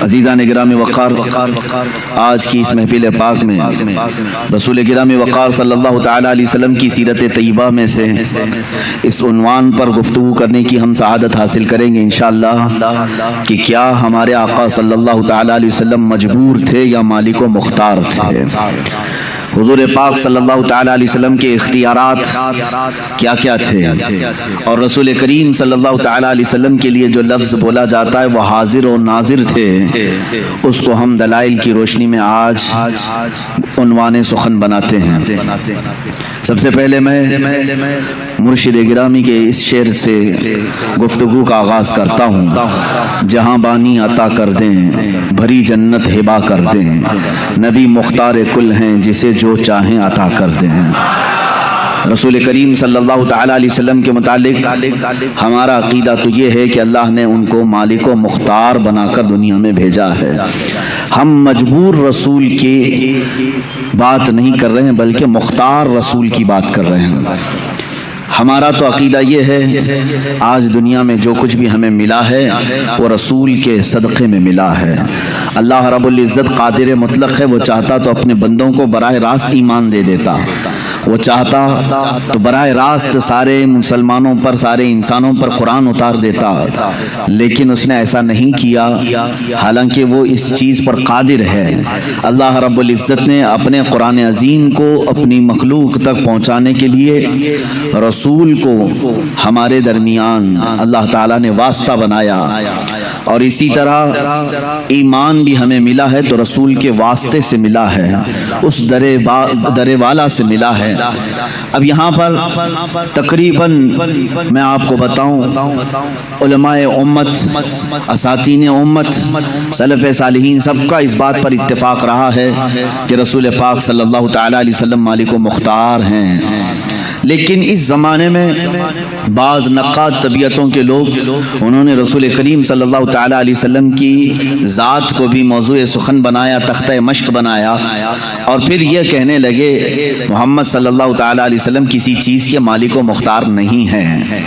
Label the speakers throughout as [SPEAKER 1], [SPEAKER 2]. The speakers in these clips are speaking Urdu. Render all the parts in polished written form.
[SPEAKER 1] عزیزان گرامی وقار، آج کی اس محفل پاک میں رسول گرامی وقار صلی اللہ تعالیٰ علیہ وسلم کی سیرت طیبہ میں سے اس عنوان پر گفتگو کرنے کی ہم سعادت حاصل کریں گے انشاءاللہ کہ کیا ہمارے آقا صلی اللہ تعالیٰ علیہ وسلم مجبور تھے یا مالک و مختار تھے؟ حضور پاک صلی اللہ تعالیٰ علیہ وسلم کے اختیارات کیا کیا تھے؟ اور رسول کریم صلی اللہ تعالیٰ علیہ وسلم کے لیے جو لفظ بولا جاتا ہے وہ حاضر و ناظر تھے، اس کو ہم دلائل کی روشنی میں آج عنوان سخن بناتے ہیں۔ سب سے پہلے میں مرشد گرامی کے اس شعر سے گفتگو کا آغاز کرتا ہوں۔ جہاں بانی عطا کر دیں، بھری جنت ہبا کر دیں، نبی مختار کل ہیں جسے جو چاہیں عطا کر دیں۔ رسول کریم صلی اللہ تعالیٰ علیہ وسلم کے متعلق ہمارا عقیدہ تو یہ ہے کہ اللہ نے ان کو مالک و مختار بنا کر دنیا میں بھیجا ہے۔ ہم مجبور رسول کی بات نہیں کر رہے ہیں بلکہ مختار رسول کی بات کر رہے ہیں۔ ہمارا تو عقیدہ یہ ہے آج دنیا میں جو کچھ بھی ہمیں ملا ہے وہ رسول کے صدقے میں ملا ہے۔ اللہ رب العزت قادر مطلق ہے، وہ چاہتا تو اپنے بندوں کو براہ راست ایمان دے دیتا، وہ چاہتا تو براہ راست سارے مسلمانوں پر، سارے انسانوں پر قرآن اتار دیتا، لیکن اس نے ایسا نہیں کیا، حالانکہ وہ اس چیز پر قادر ہے۔ اللہ رب العزت نے اپنے قرآن عظیم کو اپنی مخلوق تک پہنچانے کے لیے رسول کو ہمارے درمیان اللہ تعالیٰ نے واسطہ بنایا، اور اسی طرح ایمان بھی ہمیں ملا ہے تو رسول کے واسطے سے ملا ہے، اس درے والا سے ملا ہے۔ اب یہاں پر تقریباً میں آپ کو بتاؤں، علماء امت، اساتین امت، سلف صالحین سب کا اس بات پر اتفاق رہا ہے کہ رسول پاک صلی اللہ تعالیٰ علیہ وسلم مالک و مختار ہیں، لیکن اس زمانے میں بعض نقاد طبیعتوں کے لوگ انہوں نے رسول کریم صلی اللہ تعالیٰ علیہ وسلم کی ذات کو بھی موضوع سخن بنایا، تختہ مشق بنایا، اور پھر یہ کہنے لگے محمد صلی اللہ تعالیٰ علیہ وسلم کسی چیز کے مالک و مختار نہیں ہیں۔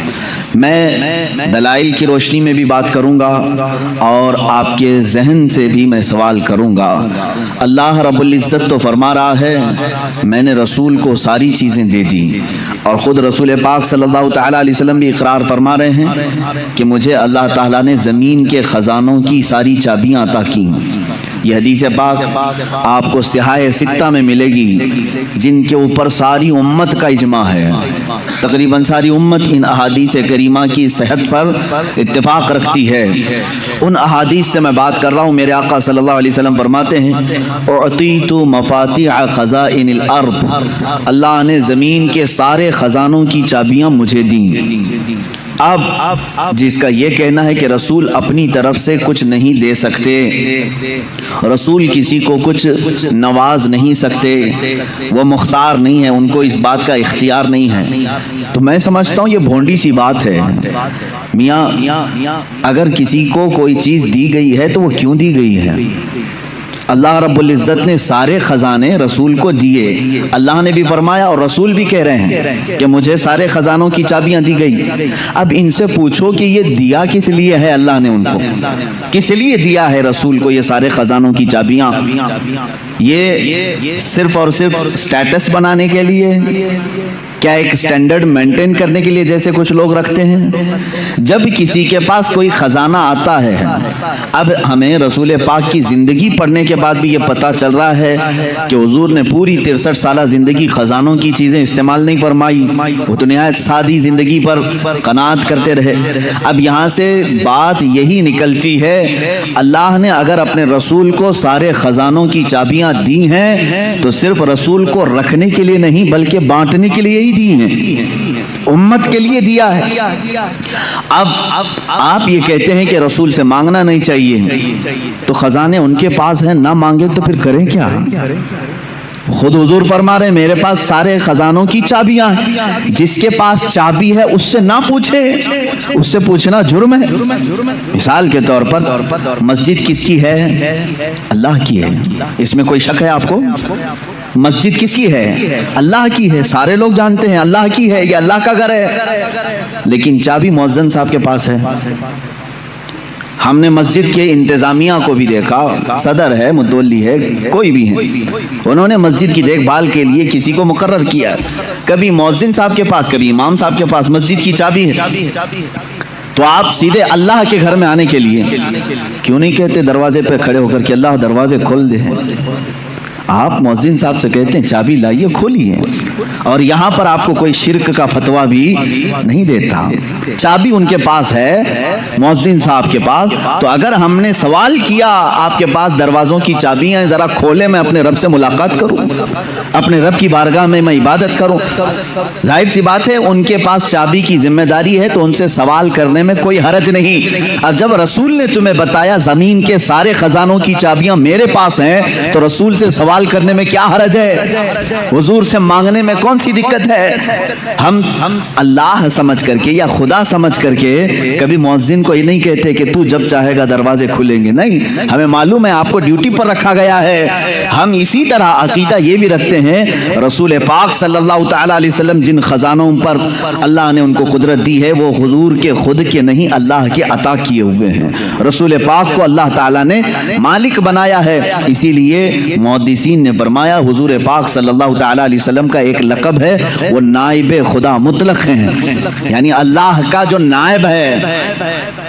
[SPEAKER 1] میں دلائل کی روشنی میں بھی بات کروں گا اور آپ کے ذہن سے بھی میں سوال کروں گا۔ اللہ رب العزت تو فرما رہا ہے میں نے رسول کو ساری چیزیں دے دی، اور خود رسول پاک صلی اللہ تعالیٰ علیہ وسلم بھی اقرار فرما رہے ہیں کہ مجھے اللہ تعالیٰ نے زمین کے خزانوں کی ساری چابیاں عطا کی۔ یہ حدیث پاک آپ کو صحاح ستہ میں ملے گی، جن کے اوپر ساری امت کا اجماع ہے، تقریباً ساری امت ان احادیث کریمہ کی صحت پر اتفاق رکھتی ہے۔ ان احادیث سے میں بات کر رہا ہوں۔ میرے آقا صلی اللہ علیہ وسلم فرماتے ہیں اعطیت مفاتیح خزائن الارض، اللہ نے زمین کے سارے خزانوں کی چابیاں مجھے دیں۔ اب جس کا یہ کہنا ہے کہ رسول اپنی طرف سے کچھ نہیں دے سکتے، رسول کسی کو کچھ نواز نہیں سکتے، وہ مختار نہیں ہے، ان کو اس بات کا اختیار نہیں ہے، تو میں سمجھتا ہوں یہ بھونڈی سی بات ہے۔ میاں اگر کسی کو کوئی چیز دی گئی ہے تو وہ کیوں دی گئی ہے؟ اللہ رب العزت نے سارے خزانے رسول کو دیے، اللہ نے بھی فرمایا اور رسول بھی کہہ رہے ہیں کہ مجھے سارے خزانوں کی چابیاں دی گئی۔ اب ان سے پوچھو کہ یہ دیا کس لیے ہے؟ اللہ نے ان کو کس لیے دیا ہے رسول کو یہ سارے خزانوں کی چابیاں؟ یہ صرف اور صرف سٹیٹس بنانے کے لیے؟ کیا ایک سٹینڈرڈ مینٹین کرنے کے لیے جیسے کچھ لوگ رکھتے ہیں؟ جب کسی کے پاس کوئی خزانہ آتا ہے، اب ہمیں رسول پاک کی زندگی پڑھنے کے بعد بھی یہ پتہ چل رہا ہے کہ حضور نے پوری 63 سالہ زندگی خزانوں کی چیزیں استعمال نہیں فرمائی، وہ تو نہایت سادی زندگی پر قناعت کرتے رہے۔ اب یہاں سے بات یہی نکلتی ہے اللہ نے اگر اپنے رسول کو سارے خزانوں کی چابیاں دی ہیں تو صرف رسول کو رکھنے کے لیے نہیں بلکہ بانٹنے کے لیے ہی دی ہیں، امت کے لیے دیا ہے۔ اب آپ یہ کہتے ہیں کہ رسول سے مانگنا نہیں چاہیے، تو خزانے ان کے پاس ہیں، نہ مانگے تو پھر کریں کیا؟ خود حضور فرما رہے ہیں میرے پاس سارے خزانوں کی چابیاں ہیں، جس کے پاس چابی ہے اس سے نہ پوچھے، اس سے پوچھنا جرم ہے۔ مثال کے طور پر مسجد کس کی ہے؟ اللہ کی ہے، اس میں کوئی شک ہے آپ کو؟ مسجد کس کی ہے؟ اللہ کی ہے، سارے لوگ جانتے ہیں اللہ کی ہے، یہ اللہ کا گھر ہے، لیکن چابی مؤذن صاحب کے پاس ہے۔ ہم نے مسجد کے انتظامیہ کو بھی دیکھا، صدر ہے، متولی ہے، کوئی بھی ہے، انہوں نے مسجد کی دیکھ بھال کے لیے کسی کو مقرر کیا، کبھی مؤذن صاحب کے پاس، کبھی امام صاحب کے پاس مسجد کی چابی ہے، تو آپ سیدھے اللہ کے گھر میں آنے کے لیے کیوں نہیں کہتے دروازے پہ کھڑے ہو کر کہ اللہ دروازے کھول دے؟ آپ مؤذن صاحب سے کہتے ہیں چابی لائیے، کھولیے، اور یہاں پر آپ کو کوئی شرک کا فتویٰ بھی نہیں دیتا، چابی ان کے پاس ہے، مؤذن صاحب کے پاس۔ تو اگر ہم نے سوال کیا آپ کے پاس دروازوں کی چابیاں ہیں، ذرا کھولے، میں اپنے رب سے ملاقات کروں، اپنے رب کی بارگاہ میں عبادت کروں، ظاہر سی بات ہے ان کے پاس چابی کی ذمہ داری ہے، تو ان سے سوال کرنے میں کوئی حرج نہیں۔ اب جب رسول نے تمہیں بتایا زمین کے سارے خزانوں کی چابیاں میرے پاس ہیں، تو رسول سے سوال کرنے میں کیا حرج ہے؟ حضور سے مانگنے میں کون سی دقت ہے؟ ہم اللہ سمجھ کر کے یا خدا سمجھ کر کے کبھی مؤذن کو یہ نہیں کہتے کہ تو جب چاہے گا دروازے کھلیں گے، نہیں، ہمیں معلوم ہے آپ کو ڈیوٹی پر رکھا گیا ہے۔ ہم اسی طرح عقیدہ یہ بھی رکھتے ہیں، رسول پاک صلی اللہ تعالی علیہ وسلم جن خزانوں پر اللہ نے ان کو قدرت دی ہے، وہ حضور کے خود کے نہیں، اللہ کے عطا کیے ہوئے ہیں۔ رسول پاک کو اللہ تعالی نے مالک بنایا ہے، اسی لیے محدثین نے فرمایا حضور پاک صلی اللہ تعالی علیہ وسلم کا ایک لقب ہے، وہ نائب خدا مطلق ہیں، یعنی اللہ کا جو نائب ہے،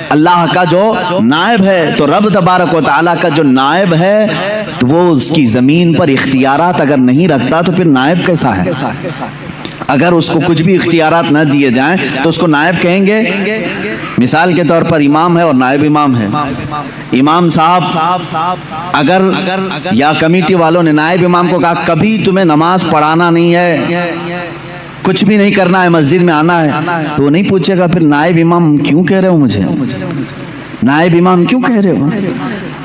[SPEAKER 1] اللہ کا جو نائب ہے، تو رب تبارک و تعالی کا جو نائب ہے، تو وہ اس کی زمین پر اختیارات اگر نہیں رکھتا تو پھر نائب کیسا ہے؟ اگر اس کو کچھ بھی اختیارات نہ دیے جائیں تو اس کو نائب کہیں گے؟ مثال کے طور پر امام ہے اور نائب امام ہے، امام صاحب اگر یا کمیٹی والوں نے نائب امام کو کہا کبھی تمہیں نماز پڑھانا نہیں ہے، کچھ بھی نہیں کرنا ہے، مسجد میں آنا ہے، تو وہ نہیں پوچھے گا پھر نائب امام کیوں کہہ رہے ہو مجھے، نائب امام کیوں کہہ رہے ہو؟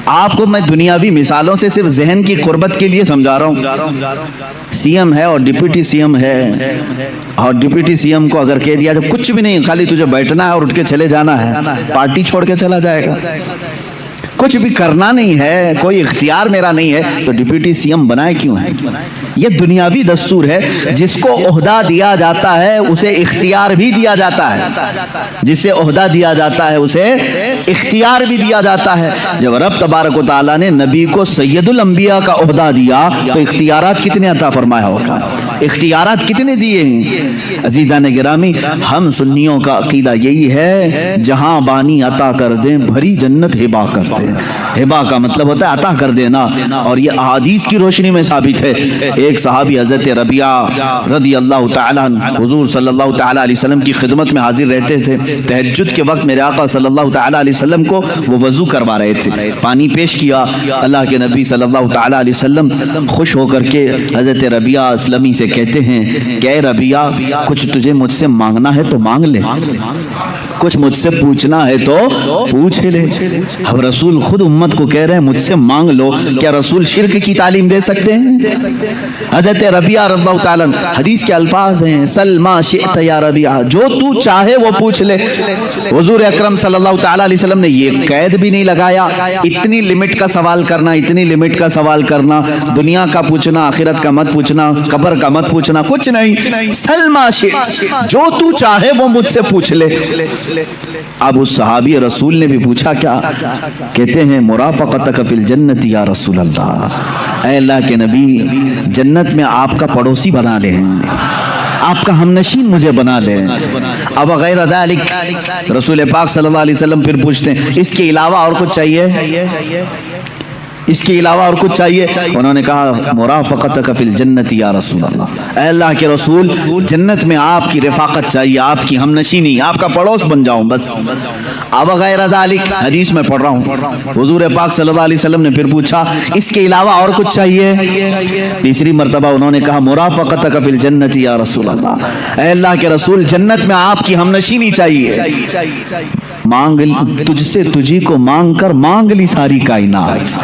[SPEAKER 1] آپ کو میں دنیاوی مثالوں سے صرف ذہن کی قربت کے لیے سمجھا رہا ہوں۔ سی ایم ہے اور ڈپٹی سی ایم ہے، اور ڈپٹی سی ایم کو اگر کہہ دیا تو کچھ بھی نہیں، خالی تجھے بیٹھنا ہے اور اٹھ کے چلے جانا ہے، پارٹی چھوڑ کے چلا جائے گا، کچھ بھی کرنا نہیں ہے، کوئی اختیار میرا نہیں ہے، تو ڈپٹی سی ایم بنائے کیوں ہے؟ یہ دنیاوی دستور ہے، جس کو عہدہ دیا جاتا ہے اسے اختیار بھی دیا جاتا ہے، جسے عہدہ دیا جاتا ہے اسے اختیار بھی دیا جاتا ہے۔ جب رب تبارک و تعالیٰ نے نبی کو سید الانبیاء کا عہدہ دیا تو اختیارات کتنے عطا فرمایا ہوگا، اختیارات کتنے دیے ہیں؟ عزیزان گرامی، ہم سنیوں کا عقیدہ یہی ہے، جہاں بانی عطا کر دیں بھری جنت ہبا کر دیں۔ ہبا کا مطلب ہوتا ہے عطا کر دینا، اور یہ احادیث کی روشنی میں ثابت ہے۔ ایک صحابی حضرت ربیعہ رضی اللہ تعالیٰ عنہ حضور صلی اللہ تعالیٰ علیہ وسلم کی خدمت میں حاضر رہتے تھے، تہجد کے وقت میرے آقا صلی اللہ تعالیٰ علیہ وسلم کو وہ وضو کروا رہے تھے، پانی پیش کیا، اللہ کے نبی صلی اللہ تعالیٰ علیہ وسلم خوش ہو کر کے حضرت ربیعہ اسلمی سے کہتے ہیں کہ اے ربیعہ، کچھ تجھے مجھ سے مانگنا ہے تو مانگ لے، کچھ مجھ سے پوچھنا ہے تو پوچھ لے۔ اب رسول خود امت کو کہہ رہے ہیں مجھ سے مانگ لو، کیا رسول شرک کی تعلیم دے سکتے ہیں؟ حضرت ربیعہ رضی اللہ تعالیٰ حدیث کے الفاظ ہیں، سل ما شئت یا ربیعہ، جو تو چاہے وہ پوچھ لے۔ حضور اکرم صلی اللہ تعالیٰ علیہ وسلم نے یہ قید بھی نہیں لگایا، اتنی لمٹ کا سوال کرنا، اتنی لمٹ کا سوال کرنا، دنیا کا پوچھنا، آخرت کا مت پوچھنا، قبر کا مت پوچھنا، کچھ نہیں، سل ما شئت، جو تو چاہے وہ مجھ سے پوچھ لے۔ اب اس صحابی رسول نے بھی پوچھا کیا؟ کہتے ہیں مرافقتک فی الجنت یا رسول اللہ، اے اللہ کے نبی، جنت میں آپ کا پڑوسی بنا لیں، آپ کا ہمنشین مجھے بنا لیں۔ اب غیر ذالک، رسول پاک صلی اللہ علیہ وسلم پھر پوچھتے ہیں اس کے علاوہ اور کچھ چاہیے؟ اس کے علاوہ اور کچھ چاہیے؟ انہوں نے کہا مرافقتک فی الجنت یا رسول اللہ، اے اللہ کے رسول، جنت میں آپ کی رفاقت چاہیے، آپ کی ہمنشینی، آپ کا پڑوس بن جاؤں بس۔ اب غیر ذالک، حدیث میں پڑھ رہا ہوں، حضور پاک صلی اللہ علیہ وسلم نے پھر پوچھا اس کے علاوہ اور کچھ چاہیے؟ تیسری مرتبہ انہوں نے کہا مرافقتک فی الجنت یا رسول اللہ، اے اللہ کے رسول، جنت میں آپ کی ہمنشینی چاہیے۔ مانگ تجھ سے تجھی کو مانگ کر مانگ لی ساری کائنات،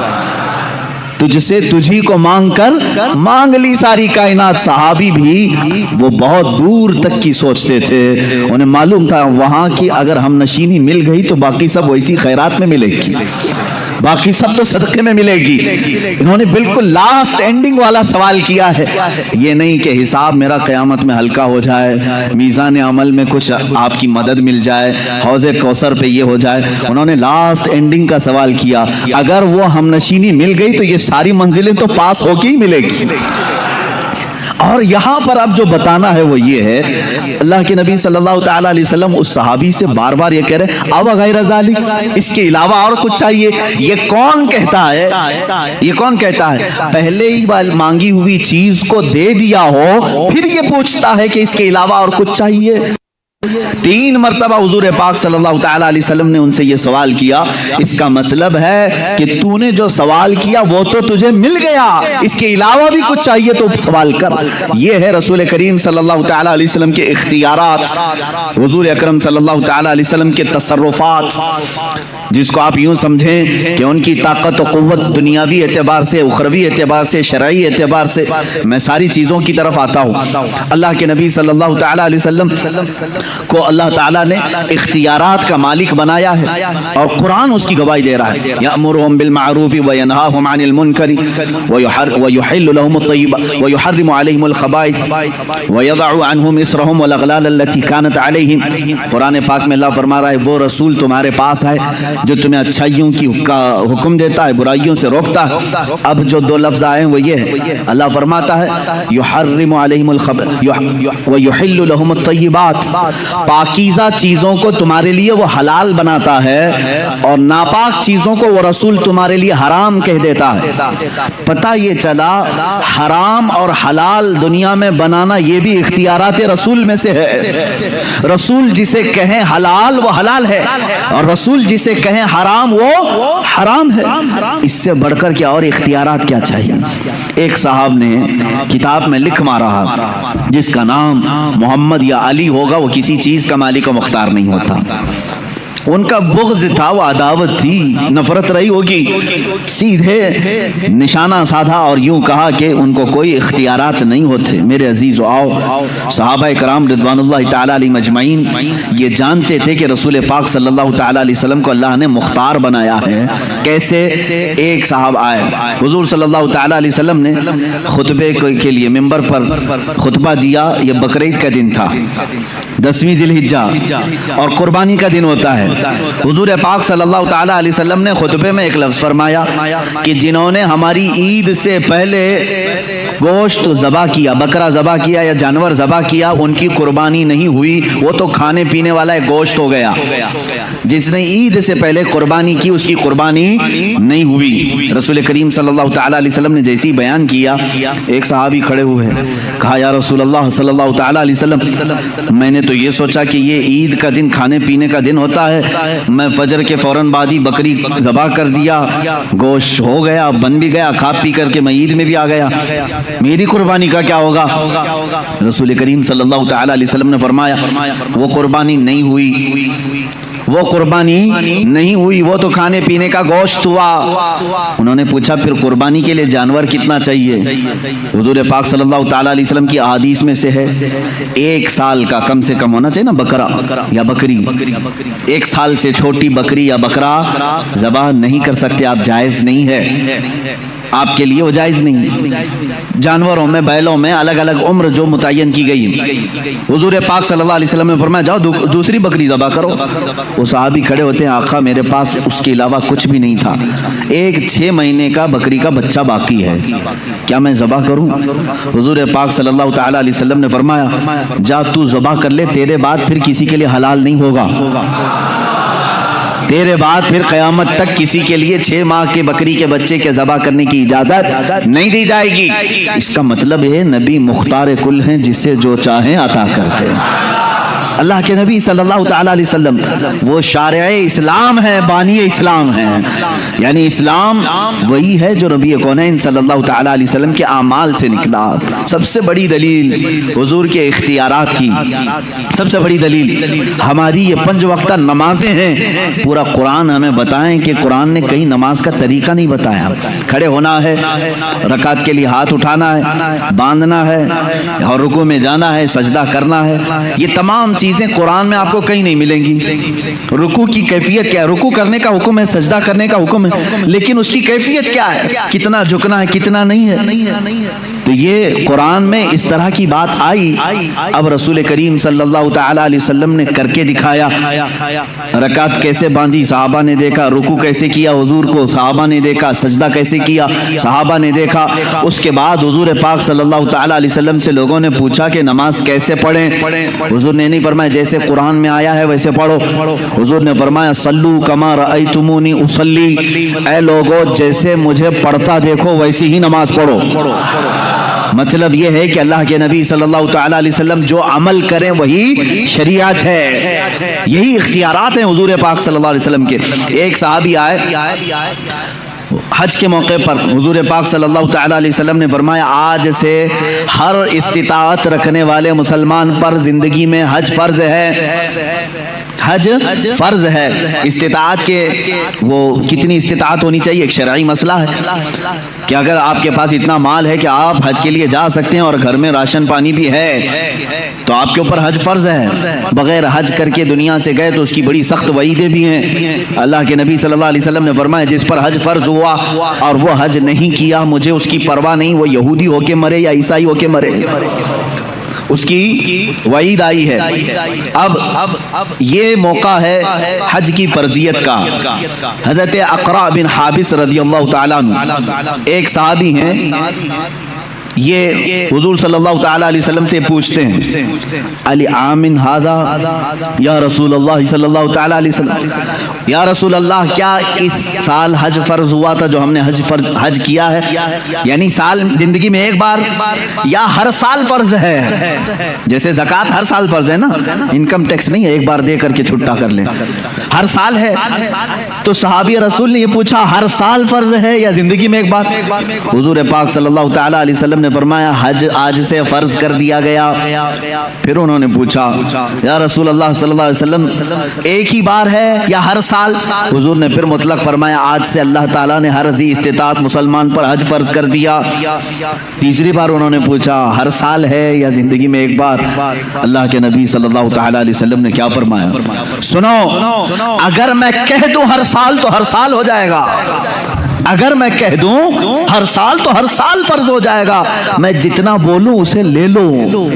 [SPEAKER 1] تجھ سے تجھی کو مانگ کر مانگ لی ساری کائنات۔ صحابی بھی وہ بہت دور تک کی سوچتے تھے، انہیں معلوم تھا وہاں کی اگر ہم نشینی مل گئی تو باقی سب ویسی خیرات میں ملے گی، باقی سب تو صدقے میں ملے گی. انہوں نے بالکل لاسٹ اینڈنگ والا سوال کیا ہے. یہ نہیں کہ حساب میرا قیامت میں ہلکا ہو جائے, میزان عمل میں کچھ آپ کی مدد مل جائے, حوض کوثر پہ یہ ہو جائے. انہوں نے لاسٹ اینڈنگ کا سوال کیا, اگر وہ ہم نشینی مل گئی تو یہ ساری منزلیں تو پاس ہو کے ہی ملے گی. اور یہاں پر اب جو بتانا ہے وہ یہ ہے, اللہ کے نبی صلی اللہ تعالی علیہ وسلم اس صحابی سے بار بار یہ کہہ رہے اب غیر ذالک, اس کے علاوہ اور کچھ چاہیے. یہ کون کہتا ہے, یہ کون کہتا ہے پہلے ہی مانگی ہوئی چیز کو دے دیا ہو پھر یہ پوچھتا ہے کہ اس کے علاوہ اور کچھ چاہیے. 3 مرتبہ حضور پاک صلی اللہ تعالی علیہ وسلم نے ان سے یہ سوال کیا. اس کا مطلب ہے کہ تو نے جو سوال کیا وہ تو تجھے مل گیا, اس کے علاوہ بھی کچھ چاہیے تو سوال کر. یہ ہے رسول کریم صلی اللہ تعالی علیہ وسلم کے اختیارات, حضور اکرم صلی اللہ تعالی علیہ وسلم کے تصرفات, جس کو آپ یوں سمجھیں کہ ان کی طاقت و قوت دنیاوی اعتبار سے, اخروی اعتبار سے, شرعی اعتبار سے. میں ساری چیزوں کی طرف آتا ہوں. اللہ کے نبی صلی اللہ تعالی علیہ وسلم کو اللہ تعالیٰ نے اختیارات کا مالک بنایا ہے, اور قرآن اس کی گواہی دے رہا ہے. یأمرهم بالمعروف وینہاہم عن المنکر ویحل لهم الطیبات ویحرم علیہم الخبائث ویضع عنہم اسرہم والاغلال التي كانت علیہم. قرآن پاک میں اللہ فرما رہا ہے وہ رسول تمہارے پاس ہے جو تمہیں اچھائیوں کی کا حکم دیتا ہے, برائیوں سے روکتا ہے. اب جو 2 لفظ آئے ہیں وہ یہ ہے, اللہ فرماتا ہے یحرم علیہم الخبائث ویحل لهم الطیبات, پاکیزہ چیزوں کو تمہارے لیے وہ حلال بناتا ہے اور ناپاک چیزوں کو وہ رسول تمہارے لیے حرام کہہ دیتا ہے. پتہ یہ چلا حرام اور حلال دنیا میں بنانا یہ بھی اختیارات رسول میں سے ہے. رسول جسے کہیں حلال وہ حلال ہے, اور رسول جسے کہیں حرام وہ حرام ہے. اس سے بڑھ کر کیا اور اختیارات کیا چاہیے. ایک صاحب نے کتاب میں لکھ مارا جس کا نام محمد یا علی ہوگا وہ کسی چیز کا مالک و مختار نہیں ہوتا. ان کا بغض تھا, وہ عداوت تھی, نفرت رہی ہوگی. سیدھے نشانہ سادھا اور یوں کہا کہ ان کو کوئی اختیارات نہیں ہوتے. میرے عزیز آؤ, صحابہ کرام رضوان اللہ تعالی علیہم اجمعین یہ جانتے تھے کہ رسول پاک صلی اللہ تعالی علیہ وسلم کو اللہ نے مختار بنایا ہے. کیسے؟ ایک صاحب آئے, حضور صلی اللہ تعالی علیہ وسلم نے خطبے کے لیے ممبر پر خطبہ دیا. یہ بقرعید کا دن تھا, 10ویں ذی الحجہ, اور قربانی کا دن ہوتا ہے. حضور پاک صلی اللہ تعالی علیہ وسلم نے خطبے میں ایک لفظ فرمایا کہ جنہوں نے ہماری عید سے پہلے گوشت ذبح کیا, بکرا ذبح کیا یا جانور ذبح کیا, ان کی قربانی نہیں ہوئی, وہ تو کھانے پینے والا ایک گوشت ہو گیا. جس نے عید سے پہلے قربانی کی اس کی قربانی نہیں ہوئی. رسول کریم صلی اللہ تعالی علیہ وسلم نے جیسی بیان کیا, ایک صحابی کھڑے ہوئے, کہا یا رسول اللہ صلی اللہ تعالی علیہ وسلم میں نے تو یہ سوچا کہ یہ عید کا دن کھانے پینے کا دن ہوتا ہے, میں فجر کے فوراً بعد ہی بکری ذبح کر دیا, گوشت ہو گیا, بن بھی گیا, کھا پی کر کے میں عید میں بھی آ گیا, میری قربانی کا کیا ہوگا؟ رسول کریم صلی اللہ تعالی علیہ وسلم نے فرمایا وہ قربانی نہیں ہوئی, وہ قربانی نہیں ہوئی, وہ تو کھانے پینے کا گوشت ہوا. انہوں نے پوچھا پھر قربانی کے لیے جانور کتنا چاہیے؟ حضور پاک صلی اللہ تعالی علیہ وسلم کی احادیث میں سے ہے 1 سال کا کم سے کم ہونا چاہیے نا بکرا یا بکری. 1 سال سے چھوٹی بکری یا بکرا ذبح نہیں کر سکتے آپ, جائز نہیں ہے آپ کے لیے, وہ جائز نہیں. جانوروں میں, بیلوں میں الگ الگ عمر جو متعین کی گئی. حضور پاک صلی اللہ علیہ وسلم نے فرمایا جاؤ دوسری بکری ذبح کرو. وہ صحابی کھڑے ہوتے ہیں, آقا میرے پاس اس کے علاوہ کچھ بھی نہیں تھا, ایک 6 مہینے کا بکری کا بچہ باقی ہے, کیا میں ذبح کروں؟ حضور پاک صلی اللہ تعالی علیہ وسلم نے فرمایا جا تو ذبح کر لے, تیرے بعد پھر کسی کے لیے حلال نہیں ہوگا, تیرے بعد پھر قیامت تک کسی کے لیے 6 ماہ کے بکری کے بچے کے ذبح کرنے کی اجازت نہیں دی جائے گی. اس کا مطلب ہے نبی مختار کل ہیں, جسے جو چاہیں عطا کرتے ہیں. اللہ کے نبی صلی اللہ تعالی علیہ وسلم وہ شارع اسلام ہیں, بانی اسلام ہیں. یعنی اسلام وہی ہے جو نبی کونین صلی اللہ تعالی علیہ وسلم کے اعمال سے نکلا. سب سے بڑی دلیل حضور کے اختیارات کی, سب سے بڑی دلیل ہماری یہ 5 وقتہ نمازیں ہیں. پورا قرآن ہمیں بتائیں کہ قرآن نے کہیں نماز کا طریقہ نہیں بتایا. کھڑے ہونا ہے, رکعت کے لیے ہاتھ اٹھانا ہے, باندھنا ہے, اور رکوع میں جانا ہے, سجدہ کرنا ہے, یہ تمام چیزیں قرآن میں آپ کو کہیں نہیں ملیں گی۔ رکوع کی کیفیت کیا ہے؟ رکوع کرنے کا حکم ہے، سجدہ کرنے کا حکم ہے، لیکن اس کی کیفیت کیا ہے؟ کتنا جھکنا ہے، کتنا نہیں ہے؟ تو یہ قرآن میں اس طرح کی بات آئی۔ اب رسول کریم صلی اللہ تعالی علیہ وسلم نے کر کے دکھایا، رکعت کیسے باندھی صحابہ نے دیکھا، رکوع کیسے کیا حضور کو صحابہ نے دیکھا، سجدہ کیسے کیا صحابہ نے دیکھا۔ اس کے بعد حضور پاک صلی اللہ تعالی علیہ وسلم سے لوگوں نے پوچھا کہ نماز کیسے پڑھیں؟ حضور نے نہیں فرمایا جیسے قرآن میں آیا ہے ویسے پڑھو، حضور نے فرمایا صلو کما رأیتمونی اصلی، اے لوگو جیسے مجھے پڑھتا دیکھو ویسی ہی نماز پڑھو۔ مطلب یہ ہے کہ اللہ کے نبی صلی اللہ تعالی علیہ وسلم جو عمل کریں وہی شریعت ہے، یہی اختیارات ہیں حضور پاک صلی اللہ علیہ وسلم کے۔ ایک صحابی آئے حج کے موقع پر، حضور پاک صلی اللہ تعالی علیہ وسلم نے فرمایا آج سے ہر استطاعت رکھنے والے مسلمان پر زندگی میں حج فرض ہے، حج فرض ہے۔ استطاعت کے وہ کتنی استطاعت ہونی چاہیے ایک شرعی مسئلہ ہے کہ اگر آپ کے پاس اتنا مال ہے کہ آپ حج کے لیے جا سکتے ہیں اور گھر میں راشن پانی بھی ہے تو آپ کے اوپر حج فرض ہے۔ بغیر حج کر کے دنیا سے گئے تو اس کی بڑی سخت وعیدیں بھی ہیں۔ اللہ کے نبی صلی اللہ علیہ وسلم نے فرمایا جس پر حج فرض ہوا اور وہ حج نہیں کیا مجھے اس کی پرواہ نہیں، وہ یہودی ہو کے مرے یا عیسائی ہو کے مرے، اس کی وعید آئی ہے۔ اب یہ موقع ہے حج کی فرضیت کا۔ حضرت اقرع بن حابس رضی اللہ تعالیٰ عنہ ایک صحابی ہیں، یہ حضور صلی اللہ تعالی علیہ وسلم سے پوچھتے ہیں علی عامن ھذا یا رسول اللہ صلی اللہ تعالی علیہ وسلم، یا رسول اللہ کیا اس سال حج فرض ہوا تھا جو ہم نے حج کیا ہے؟ یعنی سال زندگی میں ایک بار یا ہر سال فرض ہے؟ جیسے زکوٰۃ ہر سال فرض ہے نا، انکم ٹیکس نہیں ہے ایک بار دے کر کے چھٹا کر لیں، ہر سال ہے۔ تو صحابی رسول نے یہ پوچھا ہر سال فرض ہے یا زندگی میں ایک بار؟ حضور پاک صلی اللہ تعالی علیہ وسلم نے فرمایا حج آج سے فرض کر دیا گیا۔ پھر انہوں نے پوچھا یا رسول اللہ صلی اللہ علیہ وسلم ایک ہی بار ہے یا ہر سال؟ حضور نے پھر مطلق فرمایا آج سے اللہ تعالیٰ نے ہر ذی استطاعت مسلمان پر حج فرض کر دیا۔ تیسری بار انہوں نے پوچھا ہر سال ہے یا زندگی میں ایک بار؟ اللہ کے نبی صلی اللہ تعالی علیہ وسلم نے کیا فرمایا؟ سنو، اگر میں کہہ دوں ہر سال تو ہر سال ہو جائے گا، اگر میں کہہ دوں ہر سال تو ہر سال فرض ہو جائے گا، میں جتنا بولوں اسے لے لو۔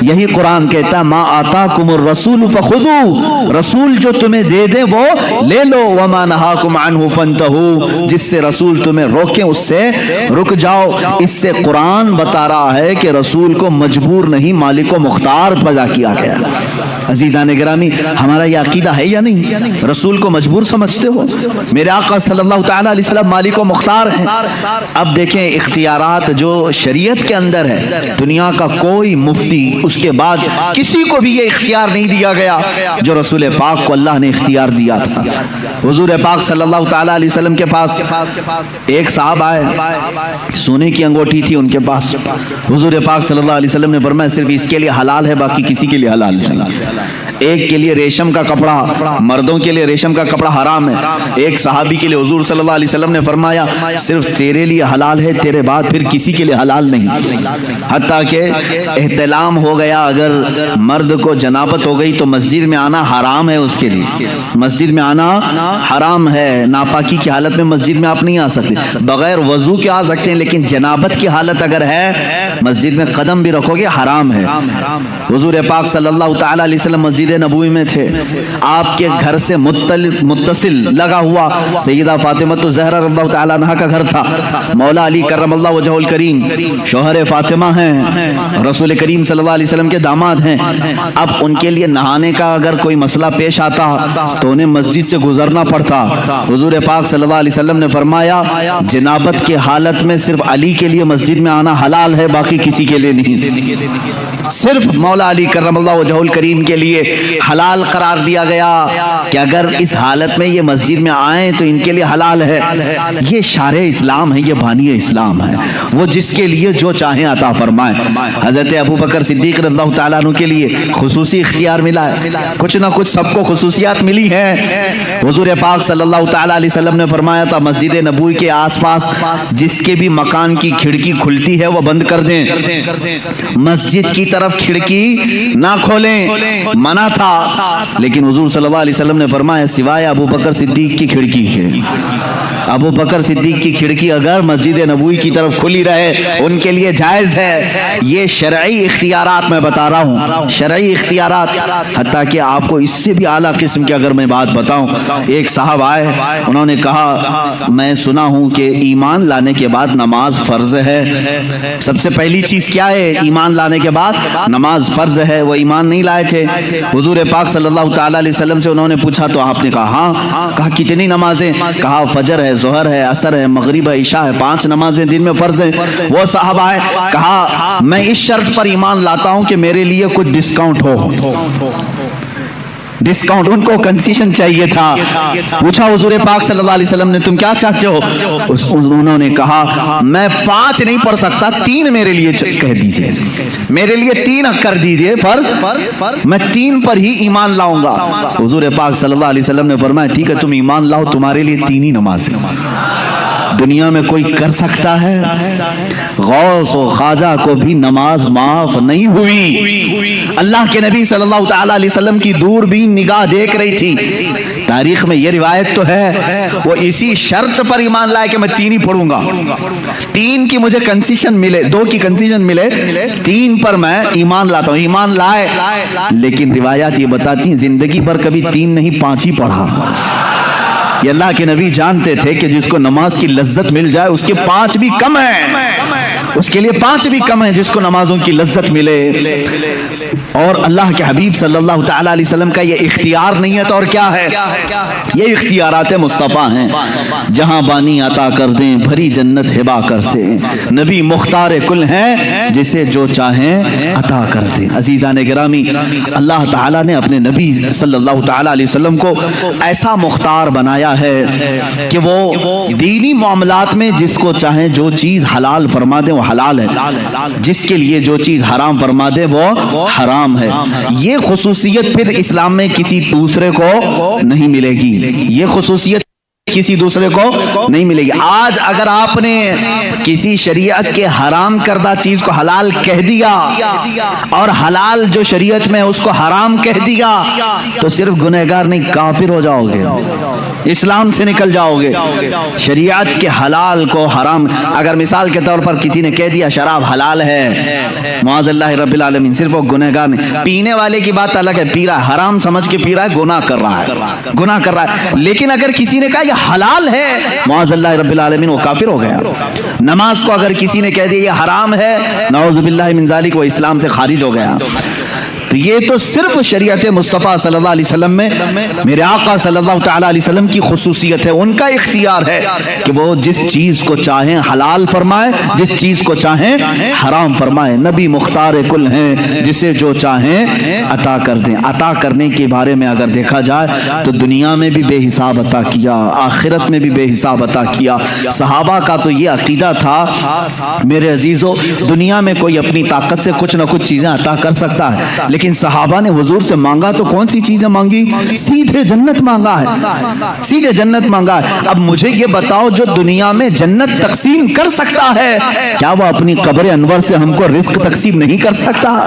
[SPEAKER 1] یہی قرآن کہتا ہے ما آتاکم الرسول فخذوا، رسول جو تمہیں دے دے وہ لے لو، وما نہاکم عنہ فانتہوا، جس سے رسول تمہیں روکیں اس سے رک جاؤ۔ اس سے قرآن بتا رہا ہے کہ رسول کو مجبور نہیں مالک و مختار پیدا کیا گیا۔ عزیزان گرامی ہمارا یہ عقیدہ ہے یا نہیں؟ رسول کو مجبور سمجھتے ہو؟ میرے آقا صلی اللہ تعالی علیہ وسلم مالک و مختار ہیں۔ اب دیکھیں اختیارات جو شریعت کے اندر ہے، دنیا کا کوئی مفتی اس کے بعد کسی کو بھی یہ اختیار نہیں دیا گیا جو رسول پاک کو اللہ نے اختیار دیا تھا۔ حضور پاک صلی اللہ تعالی علیہ وسلم کے پاس ایک صاحب آئے، سونے کی انگوٹھی تھی ان کے پاس۔ حضور پاک صلی اللہ علیہ وسلم نے فرمایا صرف اس کے لیے حلال ہے باقی کسی کے لیے حلال نہیں۔ ایک کے لیے ریشم کا کپڑا، مردوں کے لیے ریشم کا کپڑا حرام ہے۔ ایک صحابی کے لیے حضور صلی اللہ علیہ وسلم نے فرمایا صرف تیرے لیے حلال ہے، تیرے بعد پھر کسی کے لیے حلال نہیں۔ حتیٰ کہ احتلام ہو گیا، اگر مرد کو جنابت ہو گئی تو مسجد میں آنا حرام ہے، اس کے لیے مسجد میں آنا حرام ہے۔ ناپاکی کی حالت میں مسجد میں آپ نہیں آ سکتے، بغیر وضو کے آ سکتے ہیں، لیکن جنابت کی حالت اگر ہے مسجد میں قدم بھی رکھو گے حرام ہے۔ حضور پاک صلی اللہ تعالی علیہ وسلم مسجد نبوی میں تھے، آپ کے گھر سے متصل لگا ہوا سیدہ فاطمہ الزہرا رضی اللہ تعالی عنہا کا گھر تھا۔ مولا علی کرم اللہ وجہہ الکریم شوہر فاطمہ ہیں، رسول کریم صلی اللہ علیہ وسلم کے داماد ہیں۔ اب ان کے لیے نہانے کا اگر کوئی مسئلہ پیش آتا تو انہیں مسجد سے گزرنا پڑتا۔ حضور پاک صلی اللہ علیہ وسلم نے فرمایا جنابت کی حالت میں صرف علی کے لیے مسجد میں آنا حلال ہے، باقی کسی کے لیے نہیں۔ صرف مولا علی کرم اللہ وجہہ الکریم کے لیے حلال قرار دیا گیا کہ اگر اس حالت میں یہ مسجد میں آئیں تو ان کے لیے حلال ہے۔ یہ شارع اسلام ہے، یہ بانی اسلام ہے، وہ جس کے لیے جو چاہیں عطا فرمائے۔ حضرت ابو بکر صدیق رضی اللہ تعالیٰ عنہ کے لیے خصوصی اختیار ملا ہے، کچھ نہ کچھ سب کو خصوصیات ملی ہیں۔ حضور پاک صلی اللہ تعالیٰ علیہ وسلم نے فرمایا تھا مسجد نبوی کے آس پاس جس کے بھی مکان کی کھڑکی کھلتی ہے وہ بند کر دیں، مسجد کی طرف کھڑکی نہ کھولیں، منع تھا، لیکن حضور صلی اللہ علیہ وسلم نے فرمایا سوائے ابو بکر صدیق کی کھڑکی کے، ابو بکر صدیق کی کھڑکی اگر مسجد نبوی کی طرف کھلی رہے ان کے لیے جائز ہے۔ یہ شرعی اختیارات میں بتا رہا ہوں، شرعی اختیارات، حتیٰ کہ آپ کو اس سے بھی اعلیٰ قسم کی اگر میں بات بتاؤں، ایک صاحب آئے، انہوں نے کہا میں سنا ہوں کہ ایمان لانے کے بعد نماز فرض ہے۔ سب سے پہلی چیز کیا ہے؟ ایمان لانے کے بعد نماز فرض ہے۔ وہ ایمان نہیں لائے تھے، حضور پاک صلی اللہ تعالیٰ علیہ وسلم سے انہوں نے پوچھا تو آپ نے کہا ہاں، کہا کتنی نمازیں؟ کہا فجر ہے، ظہر ہے، عصر ہے، مغرب ہے، عشاء ہے، 5 نمازیں دن میں فرض ہیں۔ وہ صاحب آئے، کہا میں اس شرط پر ایمان لاتا ہوں کہ میرے لیے کچھ ڈسکاؤنٹ ہو۔ ڈسکاؤنٹ، ان کو کنسیشن چاہیے تھا۔ پوچھا حضور پاک صلی اللہ علیہ وسلم نے تم کیا چاہتے ہو؟ انہوں نے کہا میں 5 نہیں پڑھ سکتا، 3 میرے لیے کہہ دیجئے، میرے لیے 3 کر دیجئے، میں 3 پر ہی ایمان لاؤں گا۔ حضور پاک صلی اللہ علیہ وسلم نے فرمایا ٹھیک ہے تم ایمان لاؤ، تمہارے لیے 3 ہی نماز ہے۔ دنیا میں کوئی کر سکتا ہے؟ غوث و خواجہ کو بھی نماز معاف نہیں ہوئی۔ اللہ کے نبی صلی اللہ تعالیٰ علیہ وسلم کی دوربین نگاہ دیکھ رہی تھی۔ تاریخ میں یہ روایت تو ہے وہ اسی شرط پر ایمان لائے کہ میں 3 ہی پڑھوں گا، 3 کی مجھے کنسیشن ملے، 2 کی کنسیشن ملے، 3 پر میں ایمان لاتا ہوں۔ ایمان لائے، لیکن روایات یہ بتاتی ہیں زندگی پر کبھی 3 نہیں 5 ہی پڑھا۔ یہ اللہ کے نبی جانتے تھے کہ جس کو نماز کی لذت مل جائے اس کے 5 بھی کم ہیں، اس کے لیے 5 بھی کم ہیں جس کو نمازوں کی لذت ملے۔ اور اللہ کے حبیب صلی اللہ تعالیٰ علیہ وسلم کا یہ اختیار نہیں ہے تو اور کیا ہے؟ یہ اختیارات مصطفیٰ ہیں۔ جہاں بانی عطا کر دیں بھری جنت ہبا کر سے، نبی مختار کل ہیں جسے جو چاہیں عطا کر دیں۔ عزیزان گرامی، اللہ تعالیٰ نے اپنے نبی صلی اللہ تعالیٰ علیہ وسلم کو ایسا مختار بنایا ہے کہ وہ دینی معاملات میں جس کو چاہیں جو چیز حلال فرما دیں وہ حلال ہے، جس کے لیے جو چیز حرام فرما دے وہ حرام ہے۔ یہ خصوصیت پھر اسلام میں کسی دوسرے کو نہیں ملے گی، یہ خصوصیت کسی دوسرے کو نہیں ملے گی۔ آج اگر آپ نے کسی شریعت کے حرام کردہ چیز کو حلال کہہ دیا اور حلال جو شریعت میں اس کو حرام کہہ دیا تو صرف گنہگار نہیں کافر ہو جاؤ گے، اسلام سے نکل جاؤ گے۔ شریعت کے حلال کو حرام، اگر مثال کے طور پر کسی نے کہہ دیا شراب حلال ہے معاذ اللہ رب العالمین، صرف وہ گنہگار نہیں، پینے والے کی بات الگ ہے، پی رہا ہے حرام سمجھ کے پی رہا ہے، گناہ کر رہا ہے، گناہ کر رہا ہے۔ لیکن اگر کسی نے کہا یہ حلال ہے معاذ اللہ رب العالمین، وہ کافر ہو گیا۔ نماز کو اگر کسی نے کہہ دیا یہ حرام ہے نعوذ باللہ من ذالک، وہ اسلام سے خارج ہو گیا۔ تو یہ تو صرف شریعت مصطفیٰ صلی اللہ علیہ وسلم میں میرے آقا صلی اللہ تعالیٰ علیہ وسلم کی خصوصیت ہے، ان کا اختیار ہے کہ وہ جس چیز کو چاہیں حلال فرمائے، جس چیز کو چاہیں حرام فرمائے۔ نبی مختار کل ہیں، جسے جو چاہیں عطا کر دیں۔ عطا کرنے کے بارے میں اگر دیکھا جائے تو دنیا میں بھی بے حساب عطا کیا، آخرت میں بھی بے حساب عطا کیا۔ صحابہ کا تو یہ عقیدہ تھا میرے عزیزو، دنیا میں کوئی اپنی طاقت سے کچھ نہ کچھ چیزیں عطا کر سکتا ہے، لیکن صحابہ نے حضور سے مانگا تو کون سی چیزیں مانگی؟ سیدھے جنت مانگا ہے، سیدھے جنت مانگا ہے۔ اب مجھے یہ بتاؤ جو دنیا میں جنت تقسیم کر سکتا ہے، کیا وہ اپنی قبر انور سے ہم کو رزق تقسیم نہیں کر سکتا؟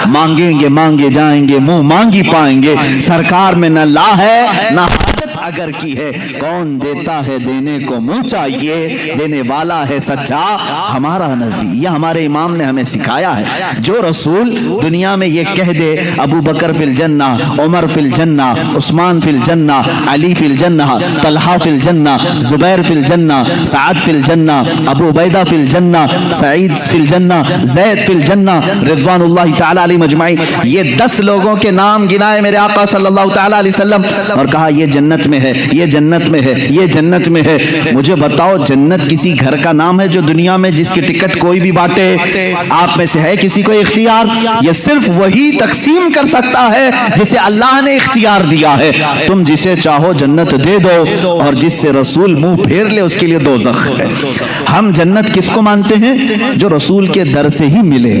[SPEAKER 1] مانگیں گے مانگے جائیں گے، منہ مانگی پائیں گے، سرکار میں نہ لا ہے نہ اگر کی ہے، کون دیتا ہے دینے کو منہ چاہیے، دینے والا ہے سچا ہمارا نبی۔ یہ ہمارے امام نے ہمیں سکھایا ہے۔ جو رسول دنیا میں یہ کہہ دے ابو بکر فی الجنہ، عمر فی الجنہ، عثمان فی الجنہ، علی فی الجنہ، طلحہ فی الجنہ، زبیر فی الجنہ، سعد فی الجنہ، ابو عبیدہ فی الجنہ، سعید فی الجنہ، زید فی الجنہ، رضوان اللہ تعالی علیہ مجمعین، یہ 10 لوگوں کے نام گنائے میرے آقا صلی اللہ تعالی علیہ وسلم اور کہا یہ جنت میں میں ہے، یہ جنت میں ہے، یہ جنت میں ہے۔ مجھے بتاؤ جنت کسی گھر کا نام ہے جو دنیا میں جس کی ٹکٹ کوئی بھی بانٹے؟ آپ میں سے ہے کسی کو اختیار؟ یہ صرف وہی تقسیم کر سکتا ہے جسے اللہ نے اختیار دیا ہے۔ تم جسے چاہو جنت دے دو، اور جس سے رسول منہ پھیر لے اس کے لیے دوزخ ہے۔ ہم جنت کس کو مانتے ہیں؟ جو رسول کے در سے ہی ملے۔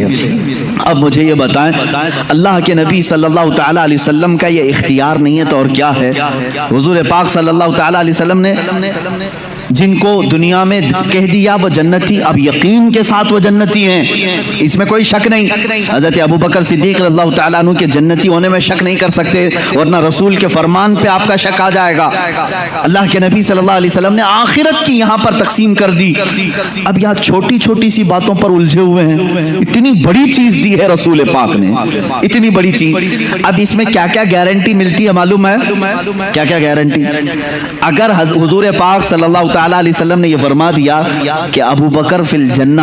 [SPEAKER 1] اب مجھے یہ بتائیں، اللہ کے نبی صلی اللہ تعالی علیہ وسلم کا یہ اختیار نہیں ہے تو اور کیا ہے؟ حضور پاک صلی اللہ تعالی علیہ وسلم نے جن کو دنیا میں کہہ دیا وہ جنتی، اب یقین کے ساتھ وہ جنتی ہیں، اس میں کوئی شک نہیں۔ حضرت ابو بکر صدیق رضی اللہ تعالیٰ عنہ کے جنتی ہونے میں شک نہیں کر سکتے، ورنہ رسول کے فرمان پہ آپ کا شک آ جائے گا۔ اللہ کے نبی صلی اللہ علیہ وسلم نے آخرت کی یہاں پر تقسیم کر دی۔ اب یہاں چھوٹی چھوٹی سی باتوں پر الجھے ہوئے ہیں، اتنی بڑی چیز دی ہے رسول پاک نے، اتنی بڑی چیز۔ اب اس میں کیا کیا گارنٹی ملتی ہے معلوم ہے؟ کیا کیا گارنٹی؟ اگر حضور پاک صلی اللہ تعالیٰ علیہ وسلم نے یہ فرما دیا کہ ابو بکر فی الجنہ،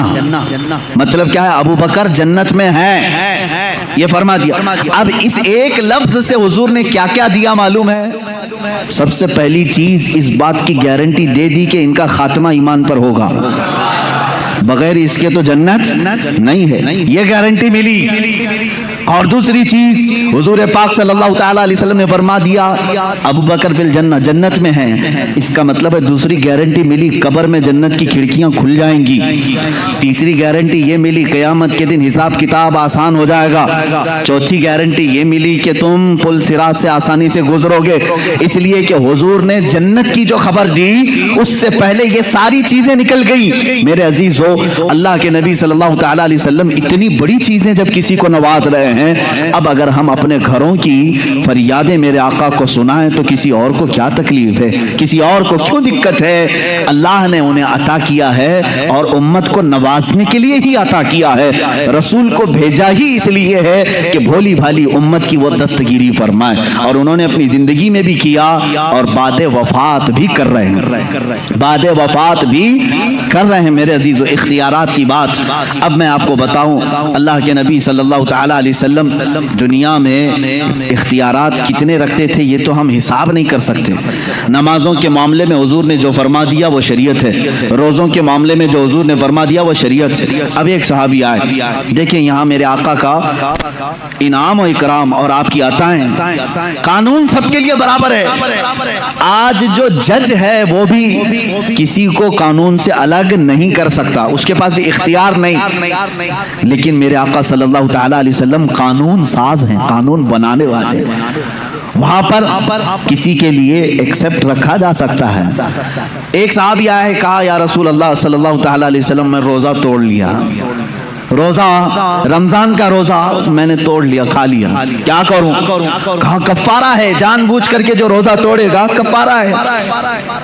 [SPEAKER 1] مطلب کیا ہے؟ ابو بکر جنت میں ہے، یہ فرما دیا۔ اب اس ایک لفظ سے حضور نے کیا کیا دیا معلوم ہے؟ سب سے پہلی چیز اس بات کی گارنٹی دے دی کہ ان کا خاتمہ ایمان پر ہوگا، بغیر اس کے تو جنت نہیں ہے، یہ گارنٹی ملی۔ اور دوسری چیز حضور پاک صلی اللہ تعالیٰ علیہ وسلم نے فرما دیا ابو بکر فی الجنہ، جنت میں ہیں، اس کا مطلب ہے دوسری گارنٹی ملی قبر میں جنت کی کھڑکیاں کھل جائیں گی۔ تیسری گارنٹی یہ ملی قیامت کے دن حساب کتاب آسان ہو جائے گا۔ چوتھی گارنٹی یہ ملی کہ تم پل صراط سے آسانی سے گزرو گے، اس لیے کہ حضور نے جنت کی جو خبر دی اس سے پہلے یہ ساری چیزیں نکل گئی۔ میرے عزیز ہو، اللہ کے نبی صلی اللہ تعالیٰ علیہ وسلم اتنی بڑی چیزیں جب کسی کو نواز رہے ہیں، اب اگر ہم اپنے گھروں کی فریادیں میرے آقا کو سنائیں تو کسی اور کو کیا تکلیف ہے؟ کسی اور کو کیوں دقت ہے؟ اللہ نے انہیں عطا کیا ہے اور امت کو نوازنے کے لیے ہی عطا کیا ہے۔ رسول کو بھیجا ہی اس لیے ہے کہ بھولی بھالی امت کی وہ دستگیری فرمائے، اور انہوں نے اپنی زندگی میں بھی کیا اور بعد وفات بھی کر رہے ہیں، بعد وفات بھی کر رہے ہیں۔ میرے عزیز و اختیارات کی بات اب میں آپ کو بتاؤں، اللہ کے نبی صلی اللہ تعالیٰ علیہ وسلم دنیا میں اختیارات کتنے رکھتے تھے یہ تو ہم حساب نہیں کر سکتے۔ نمازوں کے معاملے میں حضور نے جو فرما دیا وہ شریعت ہے، روزوں کے معاملے میں جو حضور نے فرما دیا وہ شریعت ہے۔ اب ایک صحابی آئے، دیکھیں یہاں میرے آقا کا انعام و اکرام اور آپ کی عطائیں، قانون سب کے لیے برابر ہے۔ آج جو جج ہے وہ بھی کسی کو قانون سے الگ نہیں کر سکتا، اس کے پاس بھی اختیار نہیں، لیکن میرے آقا صلی اللہ تعالیٰ علیہ وسلم قانون ساز ہیں، قانون بنانے والے۔ وہاں پر کسی کے لیے ایکسپٹ رکھا جا سکتا ہے۔ ایک صحابی آیا ہے، کہا یا رسول اللہ صلی اللہ تعالیٰ علیہ وسلم میں روزہ توڑ لیا، روزہ رمضان کا روزہ میں نے توڑ لیا، کھا لیا، کیا کروں؟ کہا کفارہ ہے، جان بوجھ کر کے جو روزہ توڑے گا کفارہ ہے۔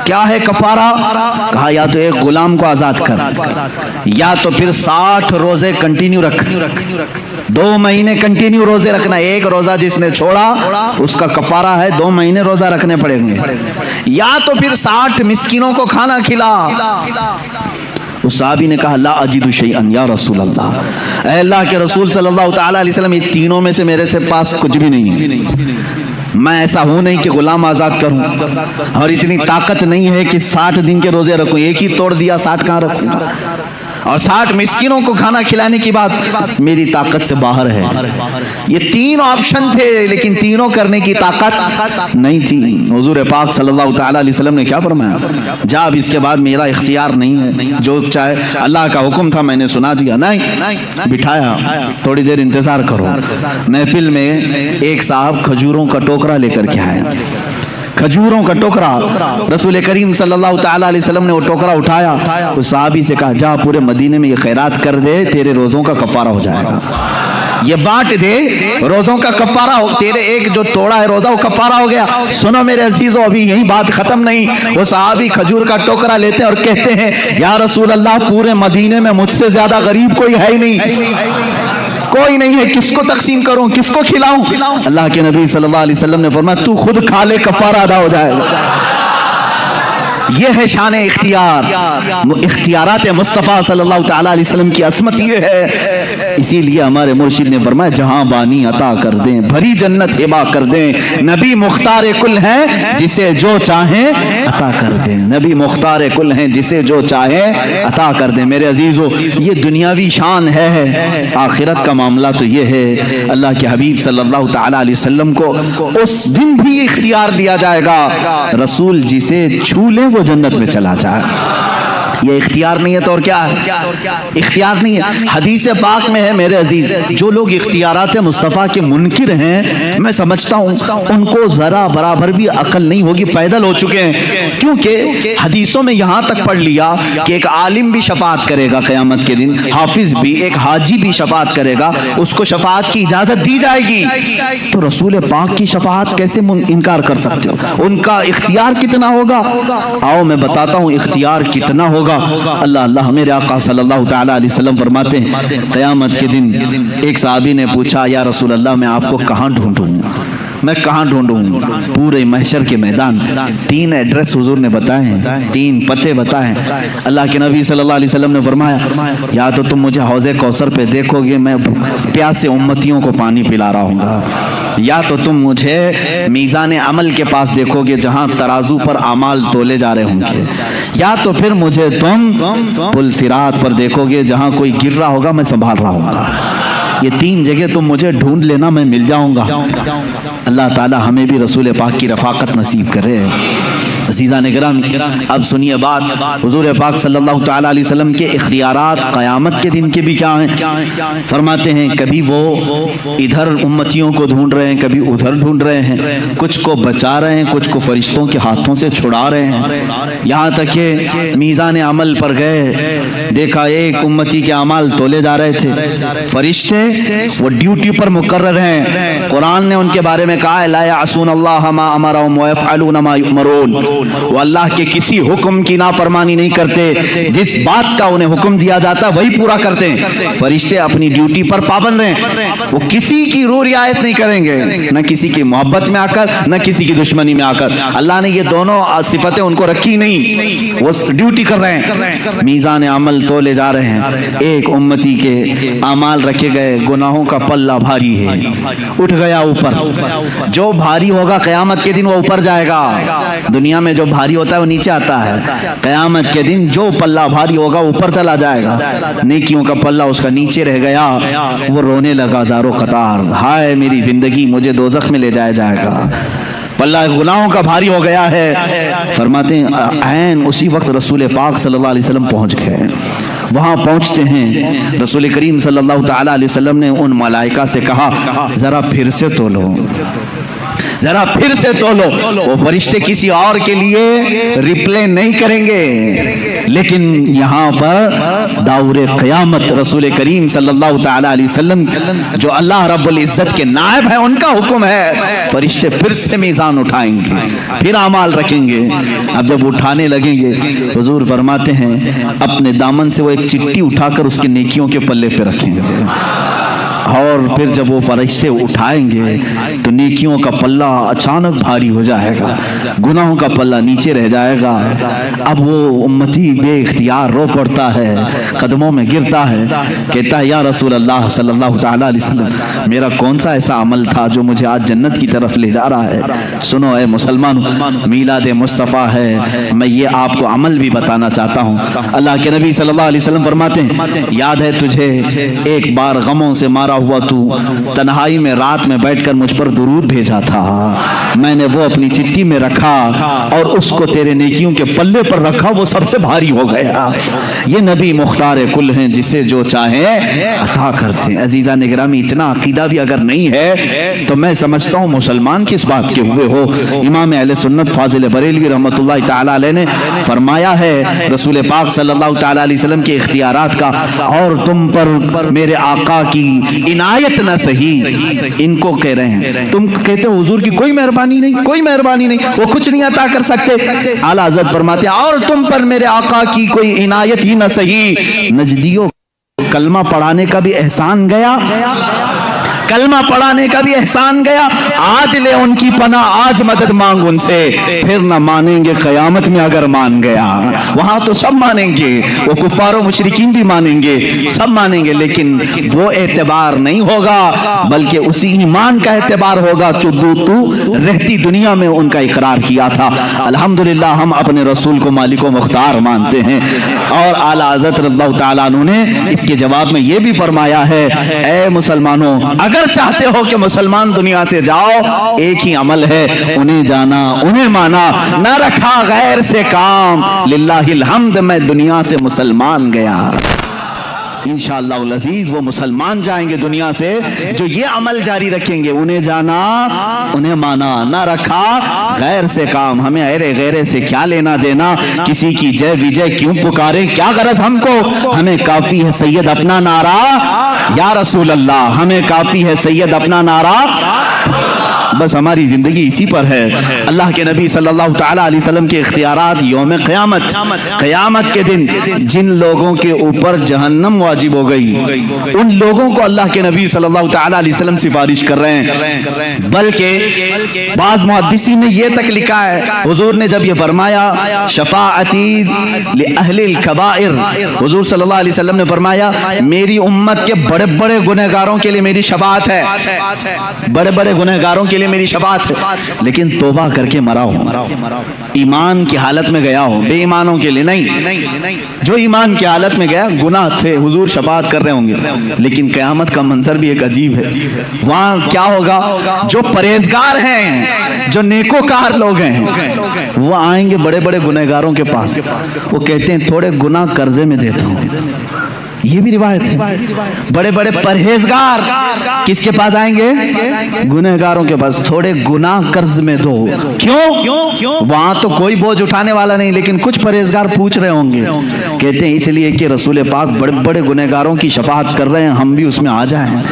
[SPEAKER 1] کیا ہے کفارہ؟ کہا یا تو ایک غلام کو آزاد کر، یا تو پھر 60 روزے کنٹینیو رکھ، 2 مہینے کنٹینیو روزے رکھنا۔ ایک روزہ جس نے چھوڑا اس کا کفارہ ہے 2 مہینے روزہ رکھنے پڑیں گے، یا تو پھر 60 مسکینوں کو کھانا کھلا۔ اس صحابی نے کہا لا اجد شیئا یا رسول اللہ، اے اللہ کے رسول صلی اللہ تعالیٰ علیہ وسلم، یہ تینوں میں سے میرے سے پاس کچھ بھی نہیں ہے، میں ایسا ہوں نہیں کہ غلام آزاد کروں، اور اتنی طاقت نہیں ہے کہ 60 دن کے روزے رکھوں، ایک ہی توڑ دیا 60 کہاں رکھوں، اور 60 مسکینوں کو کھانا کھلانے کی بات میری طاقت سے باہر ہے۔ یہ 3 آپشن تھے لیکن تینوں کرنے کی طاقت نہیں تھی۔ حضور پاک صلی اللہ تعالیٰ علیہ وسلم نے کیا فرمایا؟ جا اب اس کے بعد میرا اختیار نہیں ہے، جو چاہے، اللہ کا حکم تھا میں نے سنا دیا، نہیں بٹھایا، تھوڑی دیر انتظار کرو۔ محفل میں ایک صاحب کھجوروں کا ٹوکرا لے کر کے آئے، کھجوروں کا ٹوکرا، رسول کریم صلی اللہ تعالیٰ علیہ وسلم نے وہ ٹوکرا اٹھایا، اس صحابی سے کہا جا پورے مدینے میں یہ خیرات کر دے، تیرے روزوں کا کفارہ ہو جائے گا، یہ بانٹ دے، روزوں کا کفارہ ہو، تیرے ایک جو توڑا ہے روزہ وہ کفارہ ہو گیا۔ سنو میرے عزیزو، ابھی یہی بات ختم نہیں۔ وہ صحابی کھجور کا ٹوکرا لیتے اور کہتے ہیں یا رسول اللہ، پورے مدینے میں مجھ سے زیادہ غریب کوئی ہے ہی نہیں، کوئی نہیں ہے، کس کو تقسیم کروں، کس کو کھلاؤں؟ اللہ کے نبی صلی اللہ علیہ وسلم نے فرمایا تو خود کھا لے، کفارہ ادا ہو جائے گا۔ یہ ہے شان اختیار. اختیارات مصطفیٰ صلی اللہ تعالیٰ علیہ وسلم کی عظمت یہ ہے. اسی لیے ہمارے مرشد نے فرمایا جہاں بانی عطا کر دیں, بھری جنت ہبا کر دیں. نبی مختار کل ہیں جسے جو چاہیں عطا کر دیں. نبی مختار کل ہیں جسے جو چاہیں عطا کر دیں. میرے عزیزو, یہ دنیاوی شان ہے, آخرت کا معاملہ تو یہ ہے اللہ کے حبیب صلی اللہ تعالیٰ علیہ وسلم کو اس دن بھی اختیار دیا جائے گا, رسول جسے چھو لے وہ جنت میں چلا جائے. یہ اختیار نہیں ہے تو اور کیا ہے؟ اختیار نہیں ہے. حدیث پاک میں ہے میرے عزیز, جو لوگ اختیارات مصطفیٰ کے منکر ہیں, میں سمجھتا ہوں ان کو ذرا برابر بھی عقل نہیں ہوگی, پیدل ہو چکے ہیں. کیونکہ حدیثوں میں یہاں تک پڑھ لیا کہ ایک عالم بھی شفاعت کرے گا قیامت کے دن, حافظ بھی, ایک حاجی بھی شفاعت کرے گا, اس کو شفاعت کی اجازت دی جائے گی. تو رسول پاک کی شفاعت کیسے انکار کر سکتے ہو؟ ان کا اختیار کتنا ہوگا؟ آؤ میں بتاتا ہوں اختیار کتنا ہوگا. اللہ میرے آقا صلی اللہ تعالیٰ علیہ وسلم فرماتے ہیں قیامت کے دن ایک صحابی نے پوچھا یا رسول اللہ میں آپ کو کہاں ڈھونڈوں, میں کہاں ڈھونڈوں؟ پورے محشر کے میدان 3 ایڈریس حضور نے بتائے ہیں, 3 پتے بتائے ہیں. اللہ کے نبی صلی اللہ علیہ وسلم نے فرمایا یا تو تم مجھے حوض کوثر پہ دیکھو گے, میں پیاسے امتیوں کو پانی پلا رہا ہوں گا, یا تو تم مجھے میزان عمل کے پاس دیکھو گے جہاں ترازو پر اعمال تولے جا رہے ہوں گے, یا تو پھر مجھے تم پل صراط پر دیکھو گے جہاں کوئی گر رہا ہوگا میں سنبھال رہا ہوں گا. یہ 3 جگہ تم مجھے ڈھونڈ لینا, میں مل جاؤں گا. اللہ تعالی ہمیں بھی رسول پاک کی رفاقت نصیب کرے. عزیزان گرامی, اب سنیے بات, حضور پاک صلی اللہ تعالیٰ علیہ وسلم کے اختیارات قیامت کے دن کے بھی کیا ہیں؟ فرماتے ہیں کبھی وہ ادھر امتیوں کو ڈھونڈ رہے ہیں, کبھی ادھر ڈھونڈ رہے ہیں, کچھ کو بچا رہے ہیں, کچھ کو فرشتوں کے ہاتھوں سے چھڑا رہے ہیں. یہاں تک کہ میزان عمل پر گئے, دیکھا ایک امتی کے اعمال تولے جا رہے تھے, فرشتے وہ ڈیوٹی پر مقرر ہیں. قرآن نے ان کے بارے میں کہا ہے لا یعصون اللہ ما امرهم ویفعلون ما یؤمرون, وہ اللہ کے کسی حکم کی نافرمانی نہیں کرتے, جس بات کا انہیں حکم دیا جاتا ہے وہی پورا کرتے ہیں. فرشتے اپنی ڈیوٹی پر پابند ہیں, وہ کسی کی روح رعایت نہیں کریں گے, نہ کسی کی محبت میں آ کر نہ کسی کی دشمنی میں آ کر. اللہ نے یہ دونوں صفتیں ان کو رکھی نہیں, وہ ڈیوٹی کر رہے ہیں. میزان عمل تولے جا رہے ہیں, ایک امتی کے اعمال رکھے گئے, گناہوں کا پلہ بھاری ہے, اٹھ گیا اوپر. جو بھاری ہوگا قیامت کے دن وہ اوپر جائے گا. دنیا میں جو بھاری ہوتا ہے وہ نیچے آتا ہے, قیامت کے دن جو پلہ بھاری ہوگا اوپر چلا جائے گا. نیکیوں کا پلہ اس کا نیچے رہ گیا, وہ رونے لگا زارو قطار, ہائے میری زندگی, مجھے دوزخ میں لے جایا جائے گا, پلہ گناہوں کا بھاری ہو گیا ہے. فرماتے ہیں عین اسی وقت رسول پاک صلی اللہ علیہ وسلم پہنچ گئے. وہاں پہنچتے ہیں رسول کریم صلی اللہ تعالیٰ علیہ وسلم نے ان ملائکہ سے کہا ذرا پھر سے تولو, ذرا پھر سے تولو. وہ فرشتے کسی اور کے لیے ریپلے نہیں کریں گے, لیکن یہاں پر داور قیامت رسول کریم صلی اللہ تعالیٰ علیہ وسلم جو اللہ رب العزت کے نائب ہیں ان کا حکم ہے, فرشتے پھر سے میزان اٹھائیں گے, پھر اعمال رکھیں گے. اب جب اٹھانے لگیں گے حضور فرماتے ہیں اپنے دامن سے وہ ایک چٹھی اٹھا کر اس کے نیکیوں کے پلے پہ رکھیں گے, اور پھر جب وہ فرشتے اٹھائیں گے تو نیکیوں کا پلہ اچانک بھاری ہو جائے گا, گناہوں کا پلہ نیچے رہ جائے گا. اب وہ امتی بے اختیار رو پڑتا ہے, قدموں میں گرتا ہے, کہتا ہے یا رسول اللہ صلی اللہ تعالیٰ علیہ وسلم میرا کون سا ایسا عمل تھا جو مجھے آج جنت کی طرف لے جا رہا ہے. سنو اے مسلمان, میلاد مصطفیٰ ہے, میں یہ آپ کو عمل بھی بتانا چاہتا ہوں. اللہ کے نبی صلی اللہ علیہ وسلم فرماتے ہیں یاد ہے تجھے ایک بار غموں سے مارا ہوا تو تنہائی میں رات میں بیٹھ کر مجھ پر درود بھیجا تھا, میں نے وہ اپنی چٹھی میں رکھا اور اس کو تیرے نیکیوں کے پلے پر رکھا, وہ سب سے بھاری ہو گیا. یہ نبی مختار کل ہیں جسے جو چاہیں عطا کرتے ہیں. عزیزان گرامی, اتنا عقیدہ بھی اگر نہیں ہے تو میں سمجھتا ہوں مسلمان کس بات کے ہوئے ہو. امام اہل سنت فاضل بریلوی رحمۃ اللہ تعالی علیہ نے فرمایا ہے رسول پاک صلی اللہ تعالی علیہ وسلم کے اختیارات کا, اور تم پر میرے آقا کی عنایت نہ صحیح, ان کو کہہ رہے ہیں. تم کہتے ہو حضور کی کوئی مہربانی نہیں, کوئی مہربانی نہیں, وہ کچھ نہیں عطا کر سکتے. اعلیٰ حضرت فرماتے ہیں اور تم پر میرے آقا کی کوئی عنایت ہی نہ صحیح. نجدیوں کلمہ پڑھانے کا بھی احسان گیا, کلمہ پڑھانے کا بھی احسان گیا، آج لے ان کی پناہ، آج مدد مانگ ان سے، پھر نہ مانیں گے قیامت میں اگر مان گیا۔ وہاں تو سب مانیں گے، وہ کفار و مشرکین بھی مانیں گے، سب مانیں گے، لیکن وہ اعتبار نہیں ہوگا، بلکہ اسی ایمان کا اعتبار ہوگا جو تو رہتی دنیا میں ان کا اقرار کیا تھا۔ الحمدللہ ہم اپنے رسول کو مالک و مختار مانتے ہیں، اور اعلیٰ حضرت رضی اللہ تعالیٰ عنہ نے اس کے جواب میں یہ بھی فرمایا ہے، اے مسلمانوں، اگر چاہتے ہو کہ مسلمان دنیا سے جاؤ، ایک ہی عمل ہے، انہیں جانا، انہیں مانا، نہ رکھا غیر سے کام، للہ الحمد میں دنیا سے مسلمان گیا۔ انشاءاللہ العزیز وہ مسلمان جائیں گے دنیا سے جو یہ عمل جاری رکھیں گے، انہیں جانا، انہیں مانا، نہ رکھا غیر سے کام۔ ہمیں ارے غیرے سے کیا لینا دینا، کسی کی جے وجے کیوں پکارے، کیا غرض ہم کو، ہمیں کافی ہے سید اپنا نعرہ یا رسول اللہ، ہمیں کافی ہے سید اپنا نعرہ، بس ہماری زندگی اسی پر ہے۔ اللہ کے نبی صلی اللہ تعالیٰ علیہ وسلم کے اختیارات یوم قیامت، قیامت کے دن جن لوگوں کے اوپر جہنم واجب ہو گئی، ان لوگوں کو اللہ کے نبی صلی اللہ تعالیٰ علیہ وسلم سفارش کر رہے ہیں، بلکہ بعض محدثین نے یہ تک لکھا ہے، حضور نے جب یہ فرمایا شفاعتی لأہل الکبائر، حضور صلی اللہ علیہ وسلم نے فرمایا میری امت کے بڑے بڑے گنہگاروں کے لیے میری شفاعت ہے، بڑے بڑے گنہگاروں کے لیے میری شفاعت ہے، لیکن توبہ کر کے مرا ہو، ایمان کی حالت میں گیا ہو، بے ایمانوں کے لیے نہیں، جو ایمان کی حالت میں گیا، گناہ تھے، حضور شفاعت کر رہے ہوں گے، لیکن قیامت کا منظر بھی ایک عجیب ہے۔ وہاں کیا ہوگا، جو پرہیزگار ہیں، جو نیکوکار لوگ ہیں، وہ آئیں گے بڑے بڑے گنہگاروں کے پاس، وہ کہتے ہیں تھوڑے گناہ قرضے میں دیتا ہوں، یہ بھی روایت ہے۔ بڑے بڑے پرہیزگار کس کے پاس آئیں گے، گنہگاروں کے پاس، تھوڑے گناہ قرض میں دو، کیوں، وہاں تو کوئی بوجھ اٹھانے والا نہیں، لیکن کچھ پرہیزگار پوچھ رہے ہوں گے، کہتے ہیں اس لیے کہ رسول پاک بڑے بڑے گنہگاروں کی شفاعت کر رہے ہیں، ہم بھی اس میں آ جائیں۔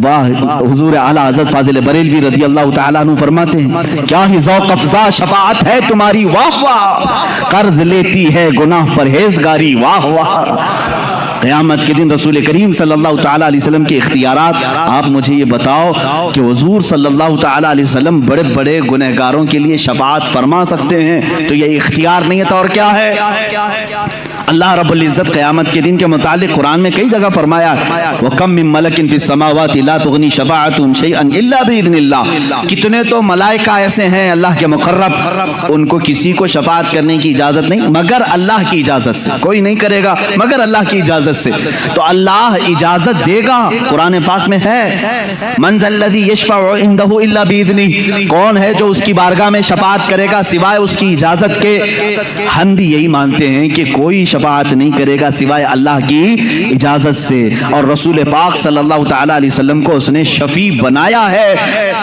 [SPEAKER 1] واہ، حضور اعلیٰ حضرت فاضل بریلوی رضی اللہ تعالیٰ عنہ فرماتے ہیں کیا ہی ذوق افزا شفاعت ہے تمہاری، واہ واہ، قرض لیتی ہے گناہ پرہیزگاری، واہ واہ۔ قیامت کے دن رسول کریم صلی اللہ تعالیٰ علیہ وسلم کے اختیارات، آپ مجھے یہ بتاؤ کہ حضور صلی اللہ تعالیٰ علیہ وسلم بڑے بڑے گنہگاروں کے لیے شفاعت فرما سکتے ہیں، تو یہ اختیار نہیں ہے تو اور کیا ہے؟ اللہ رب العزت قیامت کے دن کے متعلق قرآن میں کئی جگہ فرمایا وَكَم مِّن مَلَكٍ فِي السَّمَاوَاتِ لَا تُغْنِي شَفَاعَتُهُمْ شَيْئًا إِلَّا بِإِذْنِ اللَّهِ، کتنے تو ملائکہ ایسے ہیں اللہ کے مقرب، ان کو کسی کو شفاعت کرنے کی اجازت نہیں مگر اللہ کی اجازت سے، کوئی نہیں کرے گا مگر اللہ کی اجازت سے، تو اللہ اجازت دے گا، قرآن پاک میں ہے مَنْ ذَا الَّذِي يَشْفَعُ عِنْدَهُ إِلَّا بِإِذْنِهِ، کون ہے جو اس کی بارگاہ میں شفاعت کرے گا سوائے اس کی اجازت کے؟ ہم بھی یہی مانتے ہیں کہ کوئی شفاعت نہیں کرے گا سوائے اللہ کی اجازت سے، اور رسول پاک صلی اللہ تعالیٰ علیہ وسلم کو اس نے شفیع بنایا ہے،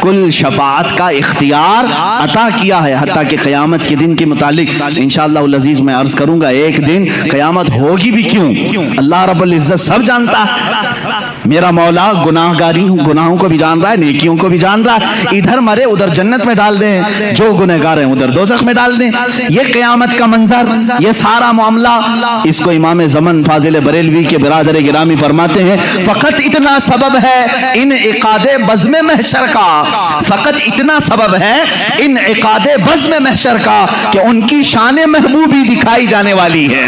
[SPEAKER 1] کل شفاعت کا اختیار عطا کیا ہے، حتیٰ کہ قیامت کے دن کے متعلق انشاءاللہ العزیز میں عرض کروں گا، ایک دن قیامت ہوگی بھی کیوں، اللہ رب العزت سب جانتا ہے، میرا مولا گناہوں کو بھی جان رہا ہے، نیکیوں کو بھی جان رہا ہے، ادھر مرے ادھر جنت میں ڈال دیں، جو گنہگار ہیں ادھر دوزخ میں ڈال دیں، یہ قیامت کا منظر، یہ سارا معاملہ، اس کو امام زمن فاضل بریلوی کے برادر گرامی فرماتے ہیں فقط اتنا سبب ہے انعقاد بزم محشر کا، فقط اتنا سبب ہے انعقاد بزم محشر کا کہ ان کی شان محبوبی دکھائی جانے والی ہے،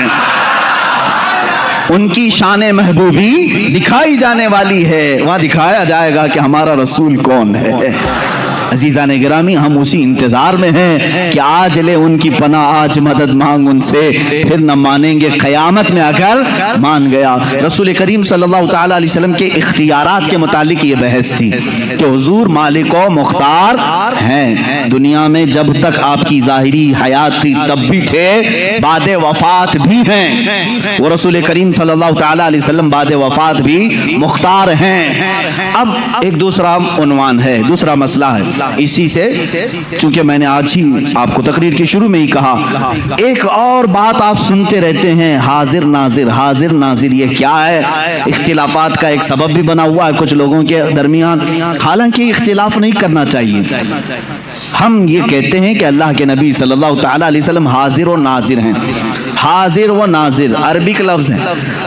[SPEAKER 1] ان کی شان محبوبی دکھائی جانے والی ہے، وہاں دکھایا جائے گا کہ ہمارا رسول کون ہے۔ عزیزان گرامی، ہم اسی انتظار میں ہیں کہ آج لے ان کی پناہ، آج مدد مانگ ان سے، پھر نہ مانیں گے قیامت میں اگر مان گیا۔ رسول کریم صلی اللہ تعالیٰ علیہ وسلم کے اختیارات کے متعلق یہ بحث تھی کہ حضور مالک و مختار ہیں، دنیا میں جب تک آپ کی ظاہری حیات تھی تب بھی تھے، بعد وفات بھی ہیں، وہ رسول کریم صلی اللہ تعالیٰ علیہ وسلم بعد وفات بھی مختار ہیں۔ اب ایک دوسرا عنوان ہے، دوسرا مسئلہ ہے، اسی سے چونکہ میں نے آج ہی آپ کو تقریر کے شروع میں ہی کہا، ایک اور بات آپ سنتے رہتے ہیں، حاضر ناظر، حاضر ناظر، یہ کیا ہے؟ اختلافات کا ایک سبب بھی بنا ہوا ہے کچھ لوگوں کے درمیان، حالانکہ اختلاف نہیں کرنا چاہیے، ہم یہ کہتے ہیں کہ اللہ کے نبی صلی اللہ تعالی علیہ وسلم حاضر و ناظر ہیں. حاضر و ناظر عربی کا لفظ ہے.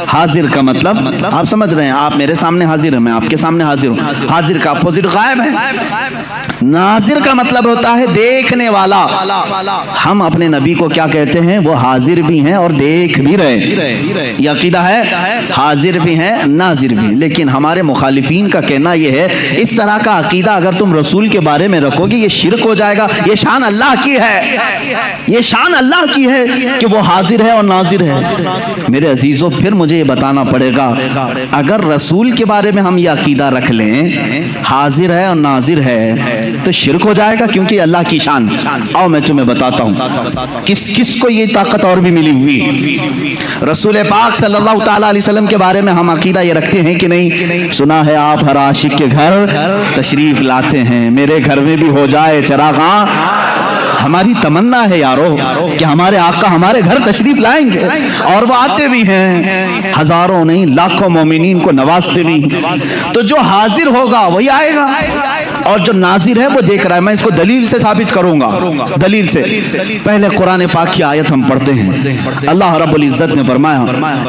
[SPEAKER 1] حاضر کا مطلب آپ سمجھ رہے ہیں, آپ میرے سامنے حاضر ہیں, میں آپ کے سامنے حاضر ہوں. حاضر کا اپوزٹ غائب ہے. ناظر کا مطلب ہوتا ہے دیکھنے والا. ہم اپنے نبی کو کیا کہتے ہیں؟ وہ حاضر بھی ہیں اور دیکھ بھی رہے. یہ عقیدہ ہے, حاضر بھی ہیں ناظر بھی. لیکن ہمارے مخالفین کا کہنا یہ ہے اس طرح کا عقیدہ اگر تم رسول کے بارے میں رکھو گے یہ شرک ہو جائے گا. یہ شان اللہ کی ہے, یہ شان اللہ کی ہے کہ وہ حاضر ہے اور ناظر ہے. میرے عزیزوں پھر مجھے یہ بتانا پڑے گا اگر رسول کے بارے میں ہم یہ عقیدہ رکھ لیں حاضر ہے اور ناظر ہے تو شرک ہو جائے گا, کیونکہ اللہ کی شان. آؤ میں تمہیں بتاتا ہوں کس کس کو یہ طاقت اور بھی ملی ہوئی. رسول پاک صلی اللہ تعالی علیہ وسلم کے بارے میں ہم عقیدہ یہ رکھتے ہیں کہ نہیں؟ سنا ہے آپ ہر عاشق کے گھر تشریف لاتے ہیں, میرے گھر میں بھی ہو جائے چراغاں. ہماری تمنا ہے یارو کہ ہمارے آقا ہمارے گھر تشریف لائیں گے, اور وہ آتے بھی ہیں, ہزاروں نہیں لاکھوں مومنین کو نوازتے بھی. تو جو حاضر ہوگا وہی آئے گا اور جو ناظر ہے وہ دیکھ رہا ہے. میں اس کو دلیل سے ثابت کروں گا, دلیل سے. پہلے قرآن پاک کی آیت ہم پڑھتے ہیں. اللہ رب العزت نے فرمایا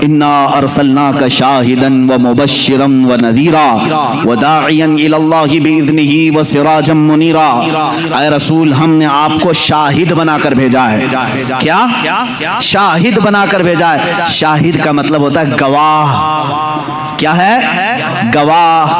[SPEAKER 1] انا ارسلناک شاہدا ومبشرا ونذیرا وداعیا الی اللہ باذنہ وسراجا منیرا. اے رسول ہم نے آپ کو شاہد بنا کر بھیجا ہے. کیا شاہد بنا کر بھیجا ہے. شاہد کا مطلب ہوتا ہے گواہ. کیا ہے؟ گواہ.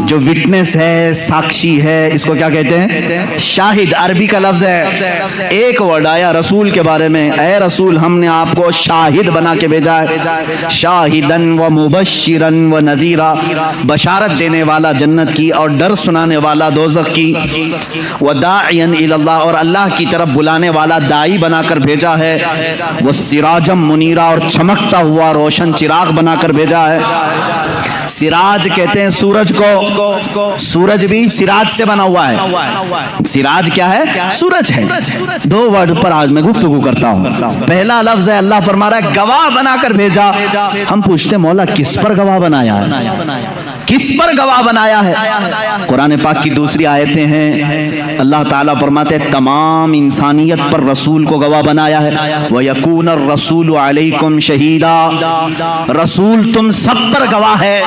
[SPEAKER 1] جو وٹنس ہے, ساکشی ہے, اس کو کیا کہتے ہیں؟ شاہد. عربی کا لفظ ہے. ایک ورڈ آیا رسول کے بارے میں, اے رسول ہم نے آپ کو شاہد بنا کے بھیجا ہے. شاہدن و مبشرن و نذیرا, بشارت دینے والا جنت کی اور ڈر سنانے والا دوزخ کی. وداعیا الی اللہ, اور اللہ کی طرف بلانے والا دائی بنا کر بھیجا ہے. وہ سراجم منیرا, اور چمکتا ہوا روشن چراغ بنا کر بھیجا ہے. سراج کہتے ہیں سورج کو. سورج بھی سراج سے بنا ہوا ہے. سراج کیا ہے؟ سورج ہے. دو ورڈ پر آج میں گفتگو کرتا ہوں. پہلا لفظ ہے اللہ فرما رہا ہے گواہ بنا کر بھیجا. ہم پوچھتے مولا کس پر گواہ بنایا ہے؟ کس پر گواہ بنایا ہے؟ قرآن پاک کی دوسری آیتیں ہیں, اللہ تعالیٰ فرماتے ہیں تمام انسانیت پر رسول کو گواہ بنایا ہے. وَيَكُونَ الرَّسُولُ عَلَيْكُمْ شَهِيدًا, رسول تم سب پر گواہ ہے.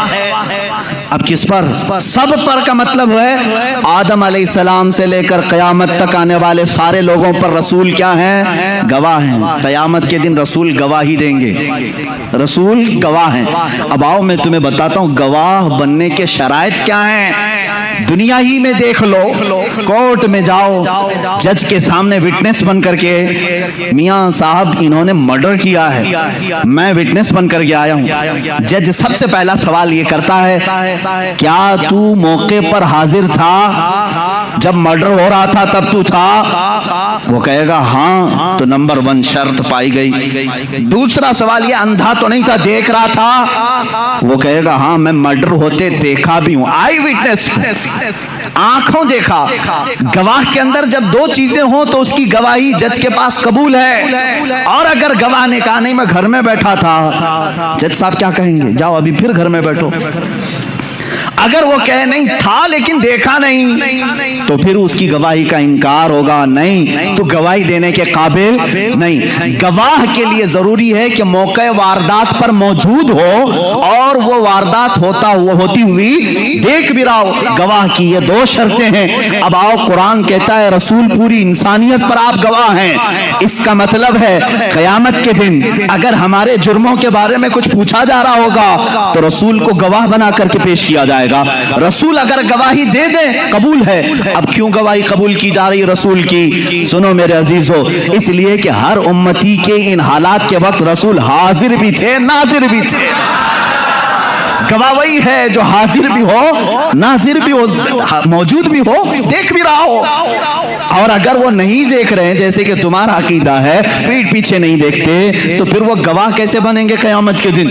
[SPEAKER 1] اب کس پر؟ سب پر کا مطلب ہے آدم علیہ السلام سے لے کر قیامت تک آنے والے سارے لوگوں پر رسول کیا ہیں؟ گواہ ہیں. قیامت کے دن رسول گواہی دیں گے. رسول گواہ ہیں. اب آؤ میں تمہیں بتاتا ہوں گواہ بننے کے شرائط کیا ہیں. دنیا ہی میں دیکھ لو, کورٹ میں جاؤ, جج کے سامنے وٹنس بن کر کے میاں صاحب انہوں نے مرڈر کیا ہے, میں وٹنس بن کر کے آیا ہوں. جج سب سے پہلا سوال یہ کرتا ہے کیا تو موقع پر حاضر تھا جب مرڈر ہو رہا تھا تب تو تھا؟ وہ کہے گا ہاں, تو نمبر 1 شرط پائی گئی. دوسرا سوال یہ اندھا تو نہیں تھا, دیکھ رہا تھا؟ وہ کہے گا ہاں میں مرڈر ہوتے دیکھا بھی ہوں, آئی وٹنس, آنکھوں دیکھا. گواہ کے اندر جب 2 چیزیں ہوں تو اس کی گواہی جج کے پاس قبول ہے. اور اگر گواہ نے کہا نہیں میں گھر میں بیٹھا تھا, جج صاحب کیا کہیں گے؟ جاؤ ابھی پھر گھر میں بیٹھو. اگر وہ کہے نہیں تھا لیکن دیکھا نہیں تو پھر اس کی گواہی کا انکار ہوگا. نہیں تو گواہی دینے کے قابل نہیں. گواہ کے لیے ضروری ہے کہ موقع واردات پر موجود ہو اور وہ واردات ہوتی ہوئی دیکھ بھی رہا ہو. گواہ کی یہ 2 شرطیں ہیں. اب آؤ قرآن کہتا ہے رسول پوری انسانیت پر آپ گواہ ہیں. اس کا مطلب ہے قیامت کے دن اگر ہمارے جرموں کے بارے میں کچھ پوچھا جا رہا ہوگا تو رسول کو گواہ بنا کر کے پیش کیا جائے گا. رسول اگر گواہی دے دے قبول ہے. اب کیوں گواہی قبول کی جا رہی رسول کی؟ سنو میرے عزیزو, اس لیے کہ ہر امتی کے ان حالات کے وقت رسول حاضر بھی تھے ناظر بھی تھے. گواہ وہی ہے جو حاضر بھی ہو, ناظر بھی ہو, موجود بھی ہو, دیکھ بھی رہا ہو. اور اگر وہ نہیں دیکھ رہے ہیں جیسے کہ تمہارا عقیدہ ہے, پیٹ پیچھے نہیں دیکھتے, تو پھر وہ گواہ کیسے بنیں گے قیامت کے دن؟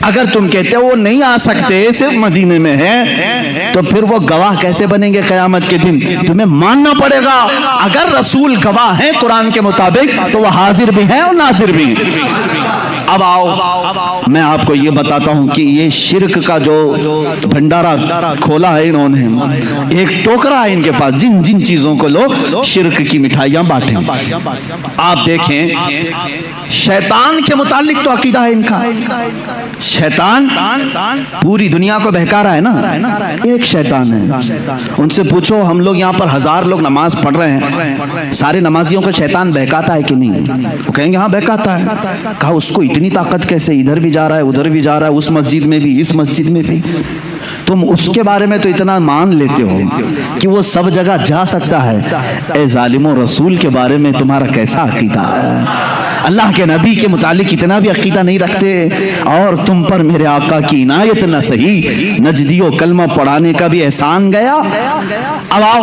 [SPEAKER 1] اگر تم کہتے ہو وہ نہیں آ سکتے صرف مدینے میں ہے, تو پھر وہ گواہ کیسے بنیں گے قیامت کے دن؟ تمہیں ماننا پڑے گا اگر رسول گواہ ہیں قرآن کے مطابق تو وہ حاضر بھی ہیں اور ناظر بھی ہیں. اب آؤ میں آپ کو یہ بتاتا ہوں کہ یہ شرک کا جو بھنڈارا کھولا ہے انہوں نے، ایک ٹوکرا ہے ان کے پاس، جن جن چیزوں کو لو شرک کی مٹھائیاں بانٹیں۔ آپ دیکھیں شیطان کے متعلق تو عقیدہ ہے ان کا، شیطان پوری دنیا کو بہکا رہا ہے نا، ایک شیطان ہے۔ ان سے پوچھو ہم لوگ یہاں پر 1000 لوگ نماز پڑھ رہے ہیں، سارے نمازیوں کو شیطان بہکاتا ہے کہ نہیں؟ وہ کہیں گے ہاں بہکاتا ہے۔ کہا اس کو اتنی طاقت کیسے، ادھر بھی جا رہا ہے ادھر بھی جا رہا ہے، اس مسجد میں بھی اس مسجد میں بھی، تم اس کے بارے میں تو اتنا مان لیتے ہو کہ وہ سب جگہ جا سکتا ہے، اے ظالموں رسول کے بارے میں تمہارا کیسا عقیدہ ہے؟ اللہ کے نبی کے متعلق اتنا بھی عقیدہ نہیں رکھتے، اور تم پر میرے آقا کی عنایت نہ سہی، نجدی و کلمہ پڑھانے کا بھی احسان گیا۔ اب آؤ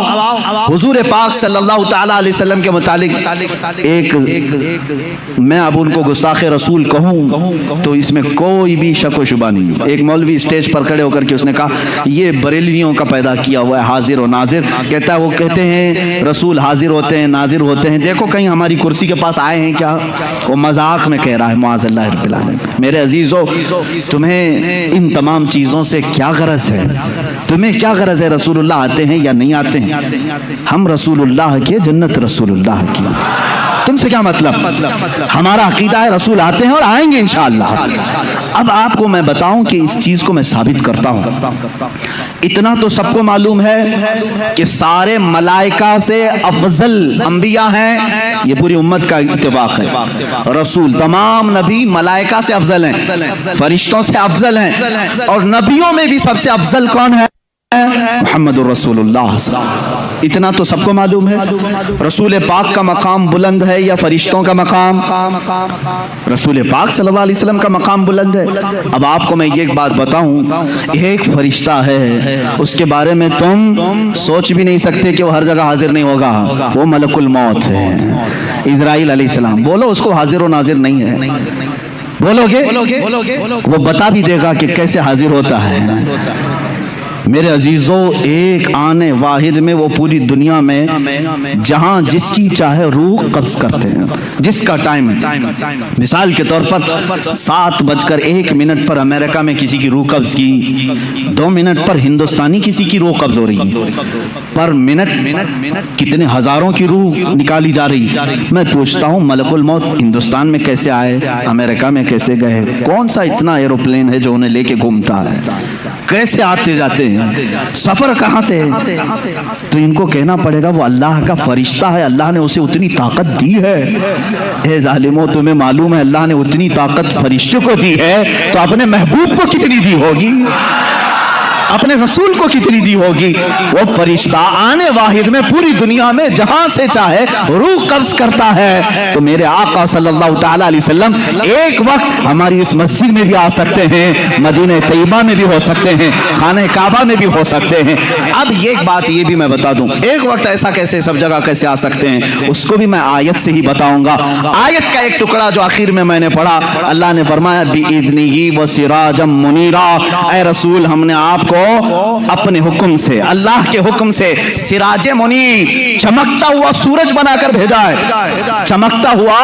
[SPEAKER 1] حضور پاک صلی اللہ تعالیٰ علیہ وسلم کے متعلق ایک، میں اب ان کو گستاخ رسول کہوں تو اس میں کوئی بھی شک و شبہ نہیں۔ ایک مولوی اسٹیج پر کھڑے ہو کر کے اس نے کہا یہ بریلویوں کا پیدا کیا ہوا ہے حاضر و ناظر، کہتا ہے وہ کہتے ہیں رسول حاضر ہوتے ہیں ناظر ہوتے ہیں، دیکھو کہیں ہماری کرسی کے پاس آئے ہیں کیا؟ وہ مذاق میں کہہ رہا ہے معاذ اللہ رب العالمین۔ میرے عزیزو تمہیں ان تمام چیزوں سے کیا غرض ہے؟ تمہیں کیا غرض ہے رسول اللہ آتے ہیں یا نہیں آتے ہیں؟ ہم رسول اللہ کے، جنت رسول اللہ کی، تم سے کیا مطلب؟ ہمارا عقیدہ ہے رسول آتے ہیں اور آئیں گے انشاءاللہ۔ اب آپ کو میں بتاؤں کہ اس چیز کو میں ثابت کرتا ہوں۔ اتنا تو سب کو معلوم ہے کہ سارے ملائکہ سے افضل انبیاء ہیں، یہ پوری امت کا اتفاق ہے۔ رسول تمام نبی ملائکہ سے افضل ہیں، فرشتوں سے افضل ہیں، اور نبیوں میں بھی سب سے افضل کون ہے؟ محمد الرسول اللہ۔ اتنا تو سب کو معلوم ہے۔ رسول پاک کا مقام بلند ہے یا فرشتوں کا مقام؟ رسول پاک صلی اللہ علیہ وسلم کا مقام بلند ہے۔ اب آپ کو میں ایک بات بتاؤں، ایک فرشتہ ہے اس کے بارے میں تم سوچ بھی نہیں سکتے کہ وہ ہر جگہ حاضر نہیں ہوگا، وہ ملک الموت ہے، اسرائیل علیہ السلام۔ بولو اس کو حاضر و ناظر نہیں ہے، بولو گے وہ بتا بھی دے گا کہ کیسے حاضر ہوتا ہے۔ میرے عزیزو ایک آنے واحد میں وہ پوری دنیا میں جہاں جس کی چاہے روح قبض کرتے ہیں، جس کا ٹائم ہے۔ مثال کے طور پر 7:01 پر امریکہ میں کسی کی روح قبض کی، 2 منٹ پر ہندوستانی کسی کی روح قبض ہو رہی ہے، پر منٹ کتنے ہزاروں کی روح نکالی جا رہی۔ میں پوچھتا ہوں ملک الموت ہندوستان میں کیسے آئے، امریکہ میں کیسے گئے؟ کون سا اتنا ایروپلین ہے جو انہیں لے کے گھومتا ہے؟ کیسے آتے جاتے ہیں؟ سفر کہاں سے ہے؟ تو ان کو کہنا پڑے گا وہ اللہ کا فرشتہ ہے، اللہ نے اسے اتنی طاقت دی ہے۔ اے ظالموں تمہیں معلوم ہے اللہ نے اتنی طاقت فرشتے کو دی ہے تو اپنے محبوب کو کتنی دی ہوگی، اپنے رسول کو کتنی دی ہوگی؟ وہ فرشتہ آنے واحد میں پوری دنیا میں جہاں سے چاہے روح قبض کرتا ہے۔ تو میرے آقا صلی اللہ تعالیٰ علیہ وسلم ایک وقت ہماری اس مسجد میں بھی آ سکتے ہیں، مدینہ طیبہ میں بھی ہو سکتے ہیں، خانہ کعبہ میں بھی ہو سکتے ہیں۔ اب ایک بات یہ بھی میں بتا دوں، ایک وقت ایسا کیسے سب جگہ کیسے آ سکتے ہیں اس کو بھی میں آیت سے ہی بتاؤں گا۔ آیت کا ایک ٹکڑا جو آخر میں نے پڑھا، اللہ نے فرمایا بِإِذْنِهِ وَسِرَاجًا مُنِيرًا، اے رسول ہم نے آپ کو اپنے حکم سے، اللہ کے حکم سے سراج منیر، چمکتا ہوا سورج بنا کر بھیجا ہے، چمکتا ہوا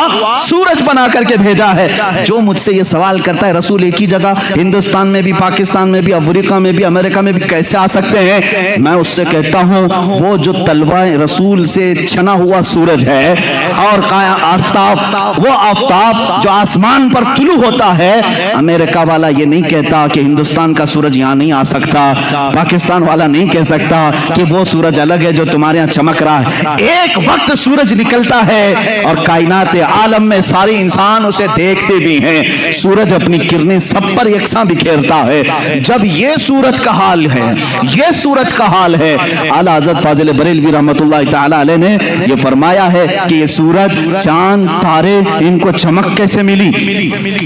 [SPEAKER 1] سورج بنا کر کے بھیجا ہے۔ جو مجھ سے یہ سوال کرتا ہے رسول ایک ہی جگہ ہندوستان میں بھی، پاکستان میں بھی، افریقہ میں بھی، امریکہ میں بھی کیسے آ سکتے ہیں؟ میں اس سے کہتا ہوں وہ جو طلوع رسول سے چھنا ہوا سورج ہے اور آفتاب، وہ آفتاب جو آسمان پر طلوع ہوتا ہے، امریکہ والا یہ نہیں کہتا کہ ہندوستان کا سورج یہاں نہیں آ سکتا، پاکستان والا نہیں کہہ سکتا کہ وہ سورج الگ ہے جو تمہارے یہاں چمک رہا ہے۔ ایک وقت سورج نکلتا ہے اور کائنات عالم میں سارے انسان اسے دیکھتے بھی ہیں، سورج اپنی کرنیں سب پر یکساں بکھیرتا ہے۔ جب یہ سورج کا حال ہے، یہ سورج کا حال ہے، اعلیٰ حضرت فاضل بریلوی رحمۃ اللہ تعالی علیہ نے یہ فرمایا ہے کہ یہ سورج، چاند، تارے ان کو چمک کیسے ملی،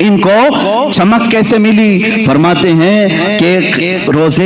[SPEAKER 1] ان کو چمک کیسے ملی؟ فرماتے ہیں کہ روزے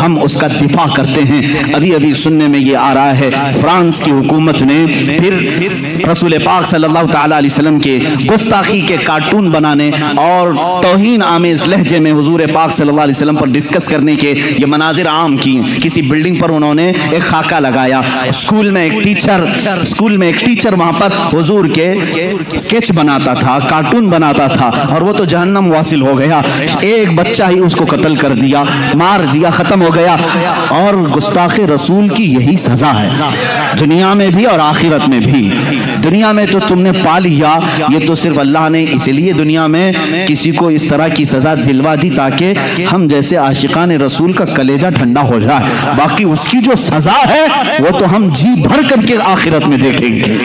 [SPEAKER 1] ہم اس کا دفاع کرتے ہیں۔ ابھی ابھی سننے میں یہ آ رہا ہے فرانس کی حکومت نے پھر رسول پاک صلی اللہ تعالی علیہ وسلم کے گستاخی کے کارٹون بنانے اور توہین آمیز لہجے میں حضور پاک صلی اللہ علیہ وسلم پر ڈسکس کرنے کے یہ مناظر عام کی۔ کسی بلڈنگ پر انہوں نے ایک خاکہ لگایا، اسکول میں ایک ٹیچر وہاں پر حضور کے اسکیچ بناتا تھا، کارٹون بناتا تھا، اور وہ تو جہنم واصل ہو گیا۔ ایک بچہ ہی اس کو قتل کر دیا، مار دیا، ختم ہو گیا۔ اور گستاخ رسول کی یہی سزا ہے، دنیا میں بھی اور آخرت میں بھی۔ دنیا میں تو تم نے پا لیا، یہ تو صرف اللہ نے اس لیے دنیا میں کسی کو اس طرح کی سزا دلوا دی تاکہ ہم جیسے عاشقان رسول کا کلیجہ ٹھنڈا ہو جائے۔ باقی اس کی جو سزا ہے وہ تو ہم جی بھر کر کے آخرت میں دیکھیں گے،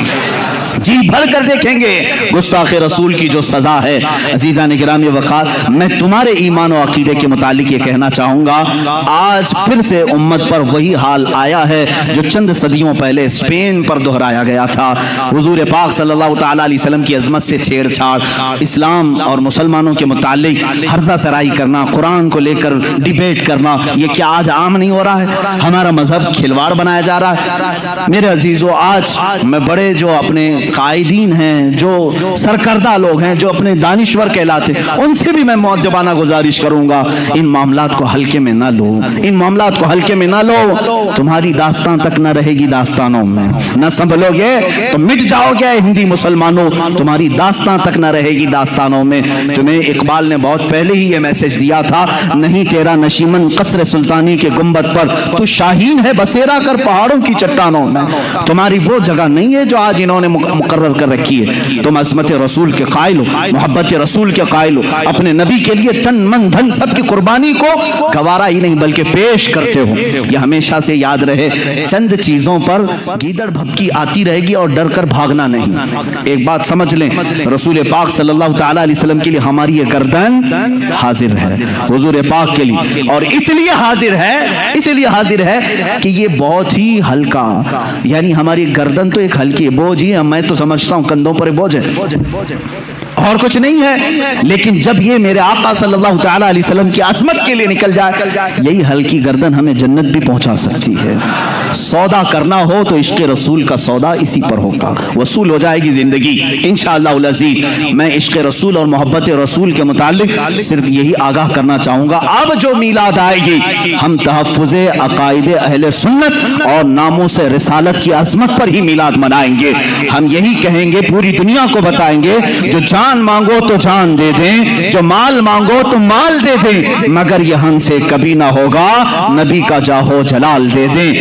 [SPEAKER 1] جی بھر کر دیکھیں گے گستاخ رسول کی جو سزا ہے۔ عزیزان گرامی وقار، میں تمہارے ایمان و عقیدے کے متعلق یہ کہنا چاہوں گا، آج پھر سے امت پر وہی حال آیا ہے جو چند صدیوں پہلے اسپین پر دہرایا گیا تھا۔ حضور پاک صلی اللہ تعالی علیہ وسلم کی عظمت سے چھیڑ چھاڑ، اسلام اور مسلمانوں کے متعلق ہرزہ سرائی کرنا، قرآن کو لے کر ڈیبیٹ کرنا، یہ کیا آج عام نہیں ہو رہا ہے؟ ہمارا مذہب کھلواڑ بنایا جا رہا ہے۔ میرے عزیزو، آج میں بڑے جو اپنے قائدین ہیں، جو سرکردہ لوگ ہیں، جو اپنے دانشور کہلاتے ہیں، ان سے بھی میں مؤدبانہ گزارش کروں گا، ان معاملات کو ہلکے میں نہ لو، ان معاملات کو ہلکے میں نہ لو۔ تمہاری داستان تک نہ رہے گی داستانوں میں، نہ سنبھلو گے تو مٹ جاؤ گے ہندی مسلمانوں، تمہاری داستان تک نہ رہے گی داستانوں میں۔ تمہیں اقبال نے بہت پہلے ہی یہ میسج دیا تھا، نہیں تیرا نشیمن قصر سلطانی کے گنبد پر، تو شاہین ہے بسیرا کر پہاڑوں کی چٹانوں میں۔ تمہاری وہ جگہ نہیں ہے جو آج انہوں نے مقرر کر رکھی ہے۔ تم عظمت رسول کے قائل ہو، محبت رسول کے قائل ہو، اپنے نبی کے لیے تن من دھن سب کی قربانی کو گوارا ہی نہیں بلکہ پیش کرتے ہو۔ یہ ہمیشہ سے یاد رہے، چند چیزوں پر گیدڑ بھبکی آتی رہے گی اور ڈر کر بھاگنا نہیں۔ ایک بات سمجھ لیں، رسول پاک صلی اللہ تعالی علیہ وسلم کے لیے ہماری یہ گردن حاضر ہے، حضور پاک کے لیے، اور اس لیے حاضر ہے کہ یہ بہت ہی ہلکا، یعنی ہماری گردن تو ایک ہلکی بوجھ ہی ہے، میں تو سمجھتا ہوں کندھوں پر بوجھ ہے اور کچھ نہیں ہے، لیکن جب یہ میرے آقا صلی اللہ تعالی علیہ وسلم کی عظمت کے لیے نکل جائے، یہی ہلکی گردن ہمیں جنت بھی پہنچا سکتی ہے۔ سودا کرنا ہو تو عشق رسول کا سودا اسی پر ہوگا، وصول ہو جائے گی زندگی انشاءاللہ العزیز۔ میں عشق رسول اور محبت رسول کے متعلق صرف یہی آگاہ کرنا چاہوں گا، اب جو میلاد آئے گی ہم تحفظ عقائد اہل سنت اور ناموس رسالت کی عظمت پر ہی میلاد منائیں گے۔ ہم یہی کہیں گے، پوری دنیا کو بتائیں گے، جو جان مانگو تو جان دے دیں، جو مال مانگو تو مال دے دیں، مگر یہ ہم سے کبھی نہ ہوگا، نبی کا جاہو جلال دے دیں۔